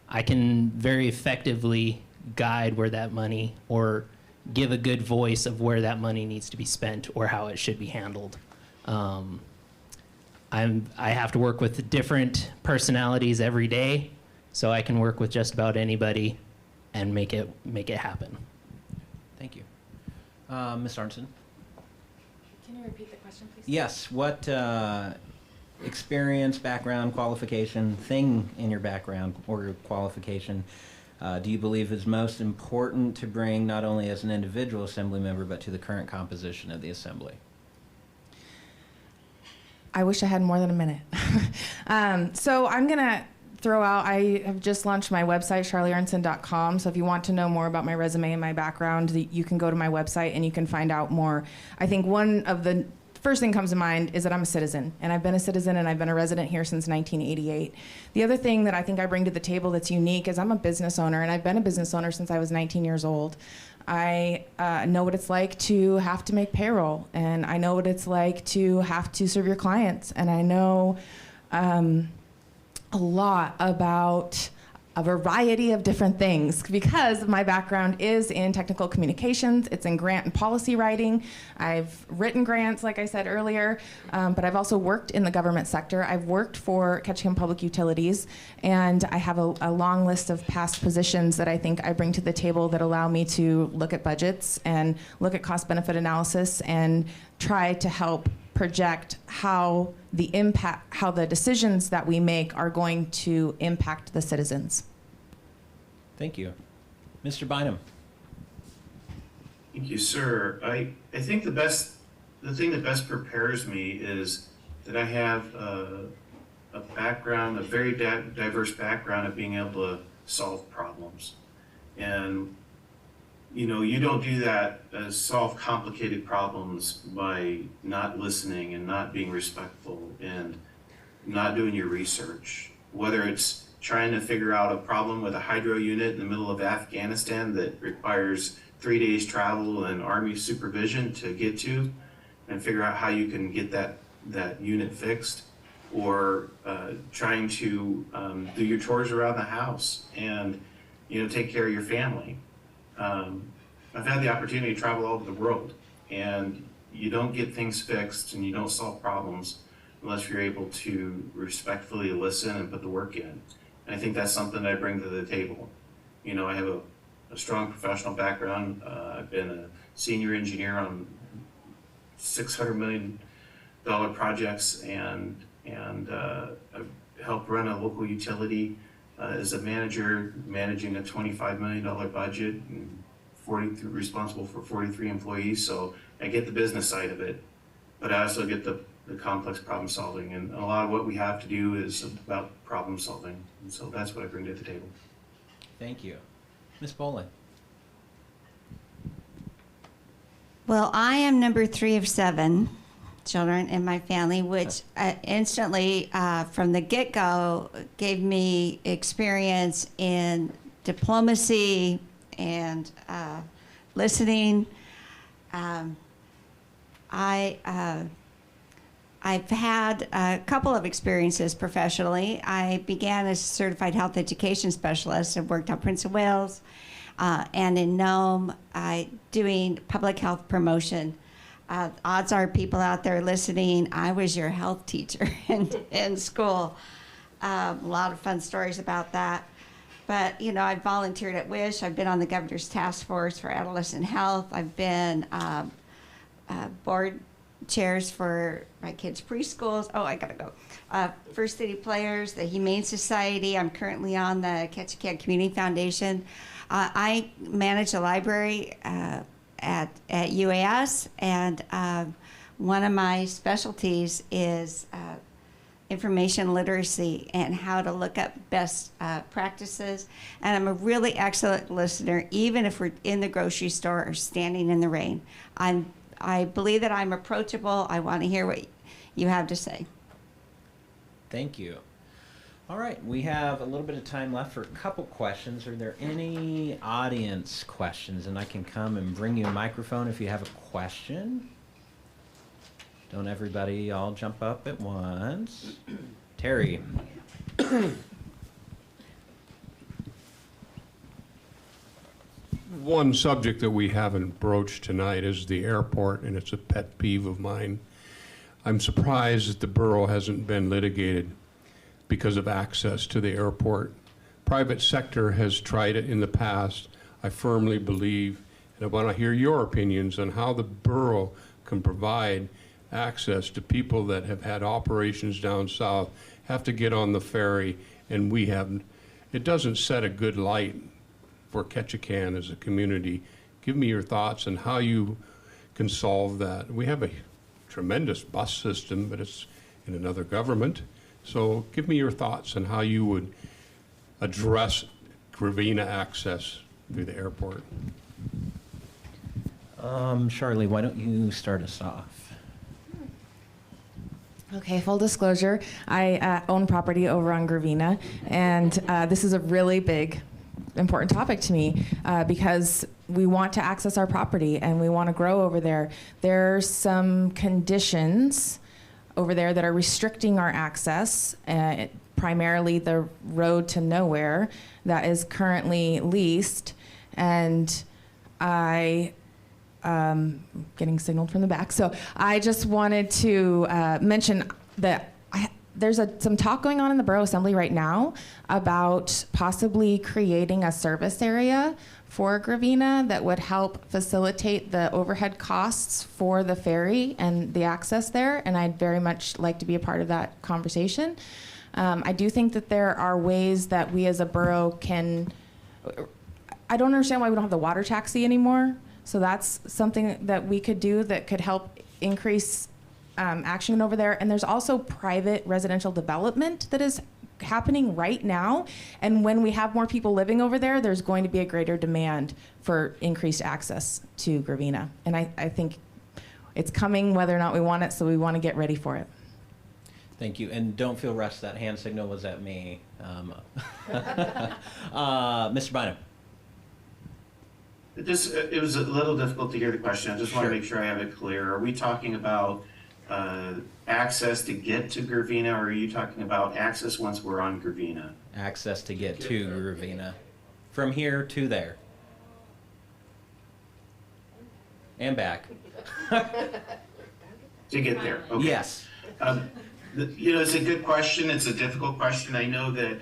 I can very effectively guide where that money, or give a good voice of where that money needs to be spent or how it should be handled. I have to work with different personalities every day, so I can work with just about anybody and make it happen. Thank you. Ms. Arnson? Can you repeat the question, please? Yes. What experience, background, qualification, thing in your background or your qualification do you believe is most important to bring, not only as an individual assembly member, but to the current composition of the assembly? I wish I had more than a minute. So I'm going to throw out, I have just launched my website, charliearnson.com. So if you want to know more about my resume and my background, you can go to my website and you can find out more. I think one of the first thing comes to mind is that I'm a citizen, and I've been a citizen and I've been a resident here since 1988. The other thing that I think I bring to the table that's unique is I'm a business owner, and I've been a business owner since I was 19 years old. I know what it's like to have to make payroll, and I know what it's like to have to serve your clients, and I know a lot about a variety of different things because my background is in technical communications. It's in grant and policy writing. I've written grants, like I said earlier, but I've also worked in the government sector. I've worked for Ketchikan Public Utilities, and I have a long list of past positions that I think I bring to the table that allow me to look at budgets and look at cost-benefit analysis and try to help project how the decisions that we make are going to impact the citizens. Thank you. Mr. Bynum. Thank you, sir. I think the thing that best prepares me is that I have a background, a very diverse background of being able to solve problems. And you don't do that, solve complicated problems by not listening and not being respectful and not doing your research. Whether it's trying to figure out a problem with a hydro unit in the middle of Afghanistan that requires 3 days travel and Army supervision to get to, and figure out how you can get that unit fixed, or trying to do your chores around the house and take care of your family. I've had the opportunity to travel all over the world, and you don't get things fixed and you don't solve problems unless you're able to respectfully listen and put the work in. And I think that's something that I bring to the table. You know, I have a strong professional background. I've been a senior engineer on $600 million projects, and I've helped run a local utility as a manager, managing a $25 million budget and responsible for 43 employees. So I get the business side of it, but I also get the complex problem solving, and a lot of what we have to do is about problem solving, and so that's what I bring to the table. Thank you. Ms. Bolin? Well, I am number 3 of 7 children in my family, which instantly, from the get-go, gave me experience in diplomacy and listening. I've had a couple of experiences professionally. I began as a certified health education specialist and worked on Prince of Wales and in Nome doing public health promotion. Odds are people out there listening, I was your health teacher in school. A lot of fun stories about that. But, you know, I've volunteered at WISH. I've been on the governor's task force for adolescent health. I've been board chairs for my kids' preschools. Oh, I gotta go. First City Players, the Humane Society. I'm currently on the Ketchikan Community Foundation. I manage a library at UAS, and one of my specialties is information literacy and how to look up best practices. And I'm a really excellent listener, even if we're in the grocery store or standing in the rain. I believe that I'm approachable. I want to hear what you have to say. Thank you. All right, we have a little bit of time left for a couple questions. Are there any audience questions? And I can come and bring you a microphone if you have a question. Don't everybody all jump up at once. Terry. One subject that we haven't broached tonight is the airport, and it's a pet peeve of mine. I'm surprised that the borough hasn't been litigated because of access to the airport. Private sector has tried it in the past. I firmly believe, and I want to hear your opinions on how the borough can provide access to people that have had operations down south, have to get on the ferry, and we haven't. It doesn't set a good light for Ketchikan as a community. Give me your thoughts on how you can solve that. We have a tremendous bus system, but it's in another government. So give me your thoughts on how you would address Gravina access through the airport. Charlie, why don't you start us off? Okay, full disclosure, I own property over on Gravina, and this is a really big, important topic to me because we want to access our property and we want to grow over there. There's some conditions over there that are restricting our access, primarily the road to nowhere that is currently leased, and getting signaled from the back. So I just wanted to mention that there's some talk going on in the Borough Assembly right now about possibly creating a service area for Gravina that would help facilitate the overhead costs for the ferry and the access there, and I'd very much like to be a part of that conversation. I do think that there are ways that we as a borough can, I don't understand why we don't have the water taxi anymore, so that's something that we could do that could help increase action over there. And there's also private residential development that is happening right now, and when we have more people living over there, there's going to be a greater demand for increased access to Gravina, and I think it's coming whether or not we want it, so we want to get ready for it. Thank you, and don't feel rushed. That hand signal was at me. Mr. Bynum. It was a little difficult to hear the question. I just want to make sure I have it clear. Are we talking about access to get to Gravina, or are you talking about access once we're on Gravina? Access to get to Gravina. From here to there. And back. To get there, okay. Yes. It's a good question. It's a difficult question. I know that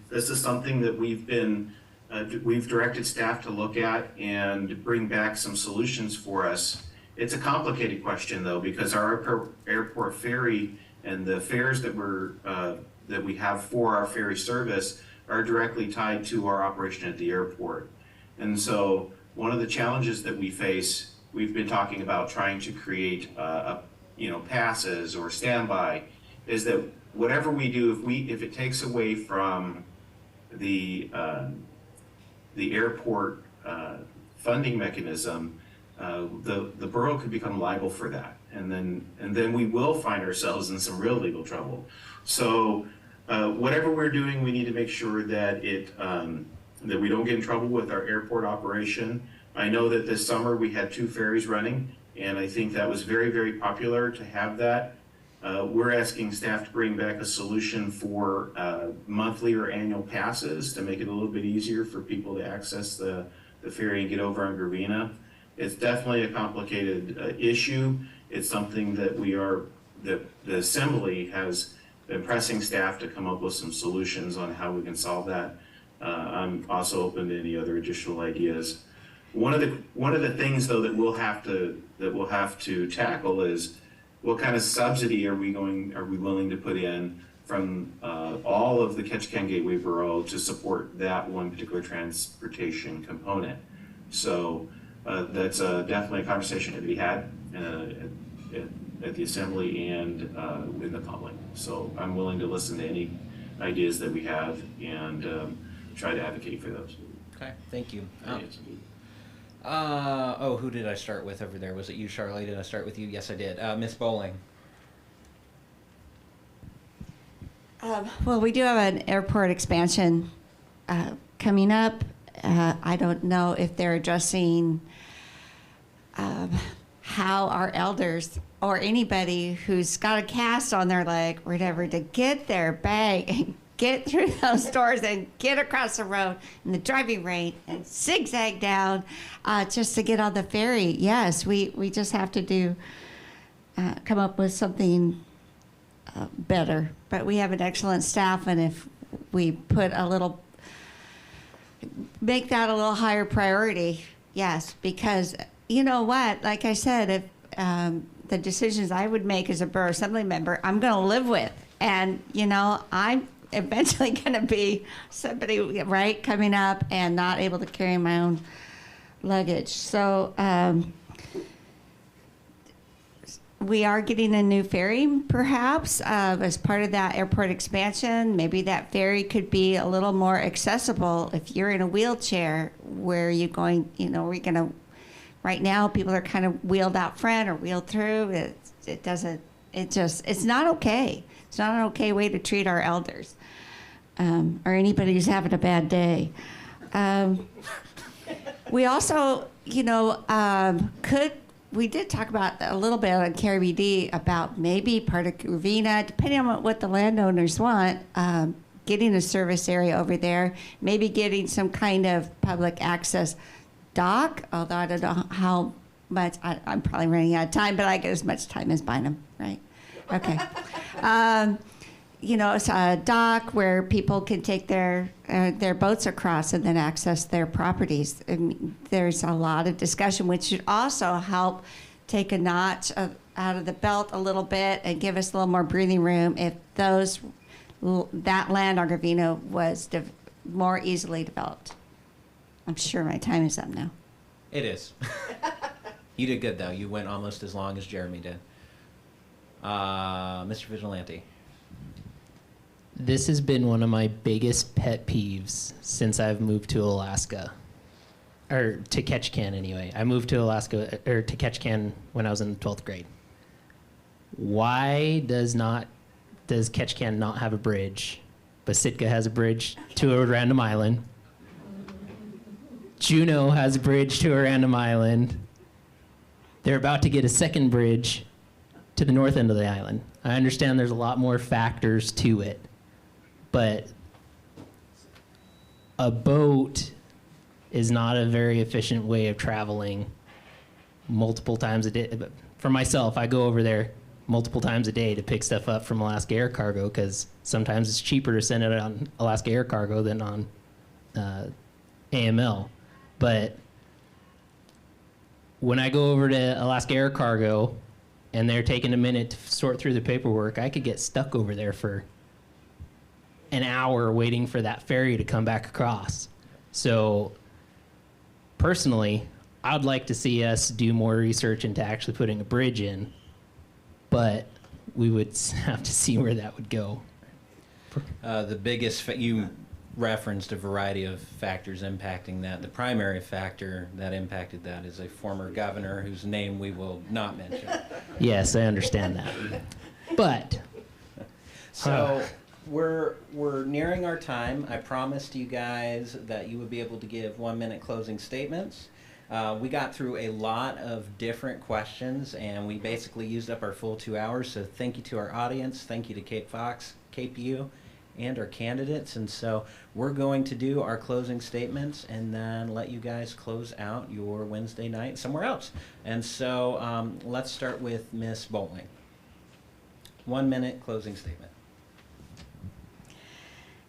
this is something that we've directed staff to look at and bring back some solutions for us. It's a complicated question though, because our airport ferry and the fares that we have for our ferry service are directly tied to our operation at the airport. And so one of the challenges that we face, we've been talking about trying to create passes or standby, is that whatever we do, if it takes away from the airport funding mechanism, the borough could become liable for that, and then we will find ourselves in some real legal trouble. So whatever we're doing, we need to make sure that that we don't get in trouble with our airport operation. I know that this summer we had 2 ferries running, and I think that was very, very popular to have that. We're asking staff to bring back a solution for monthly or annual passes to make it a little bit easier for people to access the ferry and get over on Gravina. It's definitely a complicated issue. It's something that the Assembly has been pressing staff to come up with some solutions on how we can solve that. I'm also open to any other additional ideas. One of the things though that we'll have to tackle is, what kind of subsidy are we willing to put in from all of the Ketchikan Gateway Borough to support that one particular transportation component? So that's definitely a conversation to be had at the Assembly and in the public. So I'm willing to listen to any ideas that we have and try to advocate for those. Okay, thank you. Who did I start with over there? Was it you, Charlie? Did I start with you? Yes, I did. Miss Bowling. Well, we do have an airport expansion coming up. I don't know if they're addressing how our elders or anybody who's got a cast on their leg or whatever to get their bag and get through those doors and get across the road in the driving range and zigzag down just to get on the ferry. Yes, we just have to come up with something better. But we have an excellent staff, and if we make that a little higher priority, yes, because you know what, like I said, if the decisions I would make as a Borough Assembly member, I'm going to live with. And, I'm eventually going to be somebody, right, coming up and not able to carry my own luggage. So we are getting a new ferry, perhaps, as part of that airport expansion. Maybe that ferry could be a little more accessible if you're in a wheelchair. Where you're going, we're going to, right now, people are kind of wheeled out front or wheeled through. It's not okay. It's not an okay way to treat our elders or anybody who's having a bad day. We also, we did talk about a little bit on KRBD about maybe part of Gravina, depending on what the landowners want, getting a service area over there, maybe getting some kind of public access dock, although I don't know how much, I'm probably running out of time, but I get as much time as Bynum, right? Okay. It's a dock where people can take their boats across and then access their properties. And there's a lot of discussion, which should also help take a notch out of the belt a little bit and give us a little more breathing room if that land on Gravina was more easily developed. I'm sure my time is up now. It is. You did good, though. You went almost as long as Jeremy did. Mr. Vigilante. This has been one of my biggest pet peeves since I've moved to Alaska, or to Ketchikan anyway. I moved to Alaska, or to Ketchikan when I was in 12th grade. Why does Ketchikan not have a bridge, but Sitka has a bridge to a random island? Juneau has a bridge to a random island. They're about to get a second bridge to the north end of the island. I understand there's a lot more factors to it, but a boat is not a very efficient way of traveling multiple times a day. For myself, I go over there multiple times a day to pick stuff up from Alaska Air Cargo, because sometimes it's cheaper to send it on Alaska Air Cargo than on AML. But when I go over to Alaska Air Cargo and they're taking a minute to sort through the paperwork, I could get stuck over there for an hour waiting for that ferry to come back across. So personally, I'd like to see us do more research into actually putting a bridge in, but we would have to see where that would go. The biggest, you referenced a variety of factors impacting that. The primary factor that impacted that is a former governor whose name we will not mention. Yes, I understand that. But so we're nearing our time. I promised you guys that you would be able to give 1-minute closing statements. We got through a lot of different questions, and we basically used up our full 2 hours. So thank you to our audience. Thank you to Kate Fox, KPU, and our candidates. And so we're going to do our closing statements and then let you guys close out your Wednesday night somewhere else. And so let's start with Ms. Bowling. 1-minute closing statement.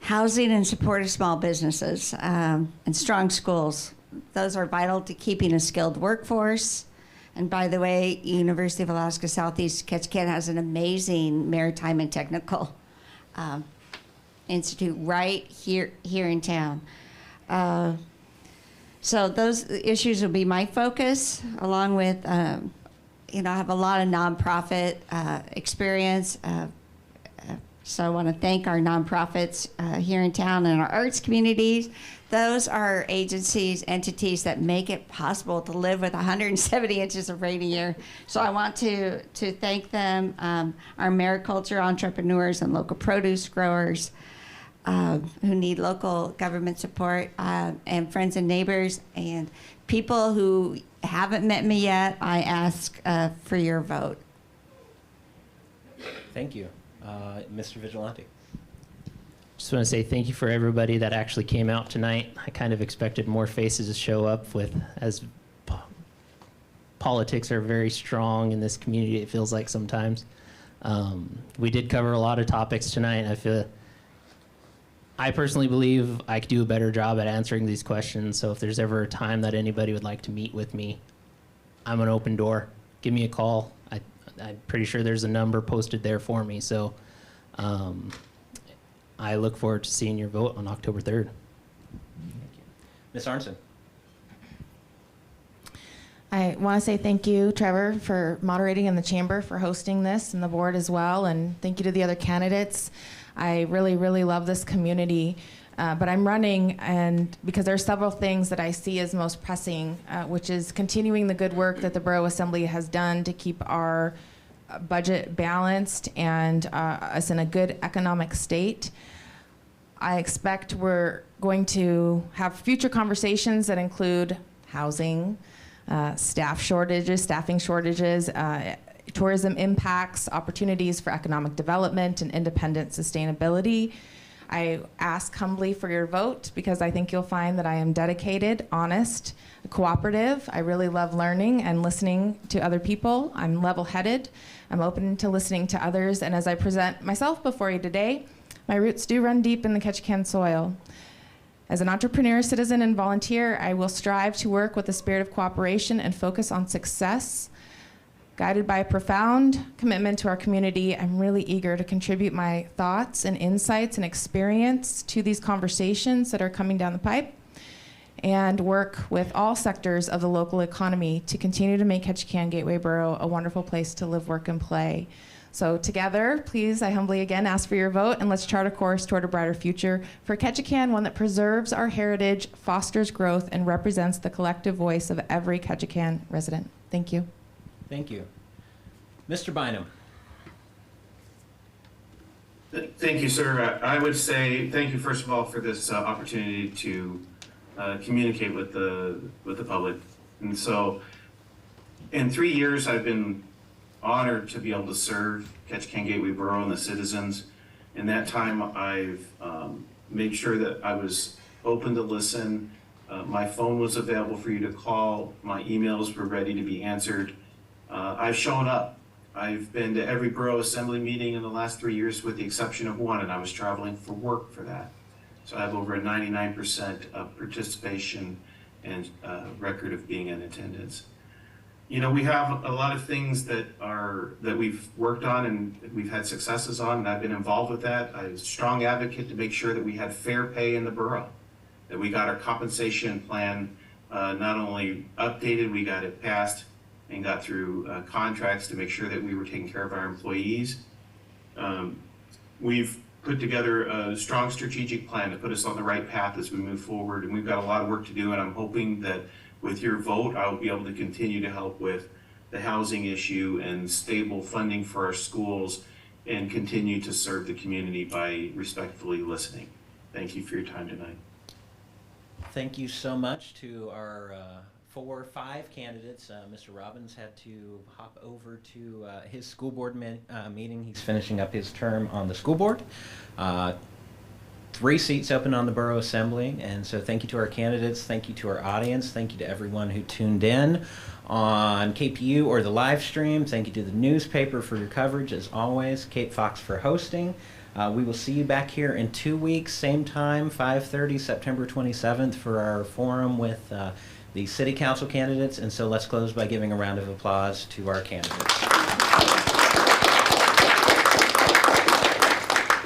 Housing and support of small businesses and strong schools. Those are vital to keeping a skilled workforce. And by the way, University of Alaska Southeast Ketchikan has an amazing maritime and technical institute right here in town. So those issues will be my focus, along with, I have a lot of nonprofit experience. So I want to thank our nonprofits here in town and our arts communities. Those are agencies, entities that make it possible to live with 170 inches of rain a year. So I want to thank them, our mariculture entrepreneurs and local produce growers who need local government support, and friends and neighbors, and people who haven't met me yet. I ask for your vote. Thank you. Mr. Vigilante. just want to say thank you for everybody that actually came out tonight. I kind of expected more faces to show up as politics are very strong in this community, it feels like sometimes. We did cover a lot of topics tonight. I personally believe I could do a better job at answering these questions. So if there's ever a time that anybody would like to meet with me, I'm an open door. Give me a call. I'm pretty sure there's a number posted there for me. So I look forward to seeing your vote on October 3rd. Thank you. Ms. Arnson. I want to say thank you, Trevor, for moderating, and the chamber for hosting this, and the board as well. And thank you to the other candidates. I really, really love this community. But I'm running, and because there are several things that I see as most pressing, which is continuing the good work that the Borough Assembly has done to keep our budget balanced and us in a good economic state. I expect we're going to have future conversations that include housing, staffing shortages, tourism impacts, opportunities for economic development and independent sustainability. I ask humbly for your vote because I think you'll find that I am dedicated, honest, cooperative. I really love learning and listening to other people. I'm level-headed. I'm open to listening to others. And as I present myself before you today, my roots do run deep in the Ketchikan soil. As an entrepreneur, citizen, and volunteer, I will strive to work with a spirit of cooperation and focus on success. Guided by a profound commitment to our community, I'm really eager to contribute my thoughts and insights and experience to these conversations that are coming down the pipe, and work with all sectors of the local economy to continue to make Ketchikan Gateway Borough a wonderful place to live, work, and play. So together, please, I humbly again ask for your vote, and let's chart a course toward a brighter future for Ketchikan, one that preserves our heritage, fosters growth, and represents the collective voice of every Ketchikan resident. Thank you. Thank you. Mr. Bynum. Thank you, sir. I would say thank you, first of all, for this opportunity to communicate with the public. And so, in 3 years, I've been honored to be able to serve Ketchikan Gateway Borough and the citizens. In that time, I've made sure that I was open to listen. My phone was available for you to call. My emails were ready to be answered. I've shown up. I've been to every Borough Assembly meeting in the last 3 years with the exception of one, and I was traveling for work for that. So I have over a 99% of participation and record of being in attendance. You know, we have a lot of things that we've worked on and we've had successes on, and I've been involved with that. I was a strong advocate to make sure that we had fair pay in the borough, that we got our compensation plan not only updated, we got it passed and got through contracts to make sure that we were taking care of our employees. We've put together a strong strategic plan to put us on the right path as we move forward, and we've got a lot of work to do, and I'm hoping that with your vote, I'll be able to continue to help with the housing issue and stable funding for our schools and continue to serve the community by respectfully listening. Thank you for your time tonight. Thank you so much to our 5 candidates. Mr. Robbins had to hop over to his school board meeting. He's finishing up his term on the school board. 3 seats open on the Borough Assembly, and so thank you to our candidates, thank you to our audience, thank you to everyone who tuned in on KPU or the live stream. Thank you to the newspaper for your coverage, as always, Kate Fox for hosting. We will see you back here in 2 weeks, same time, 5:30, September 27th, for our forum with the City Council candidates. And so let's close by giving a round of applause to our candidates.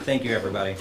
Thank you, everybody.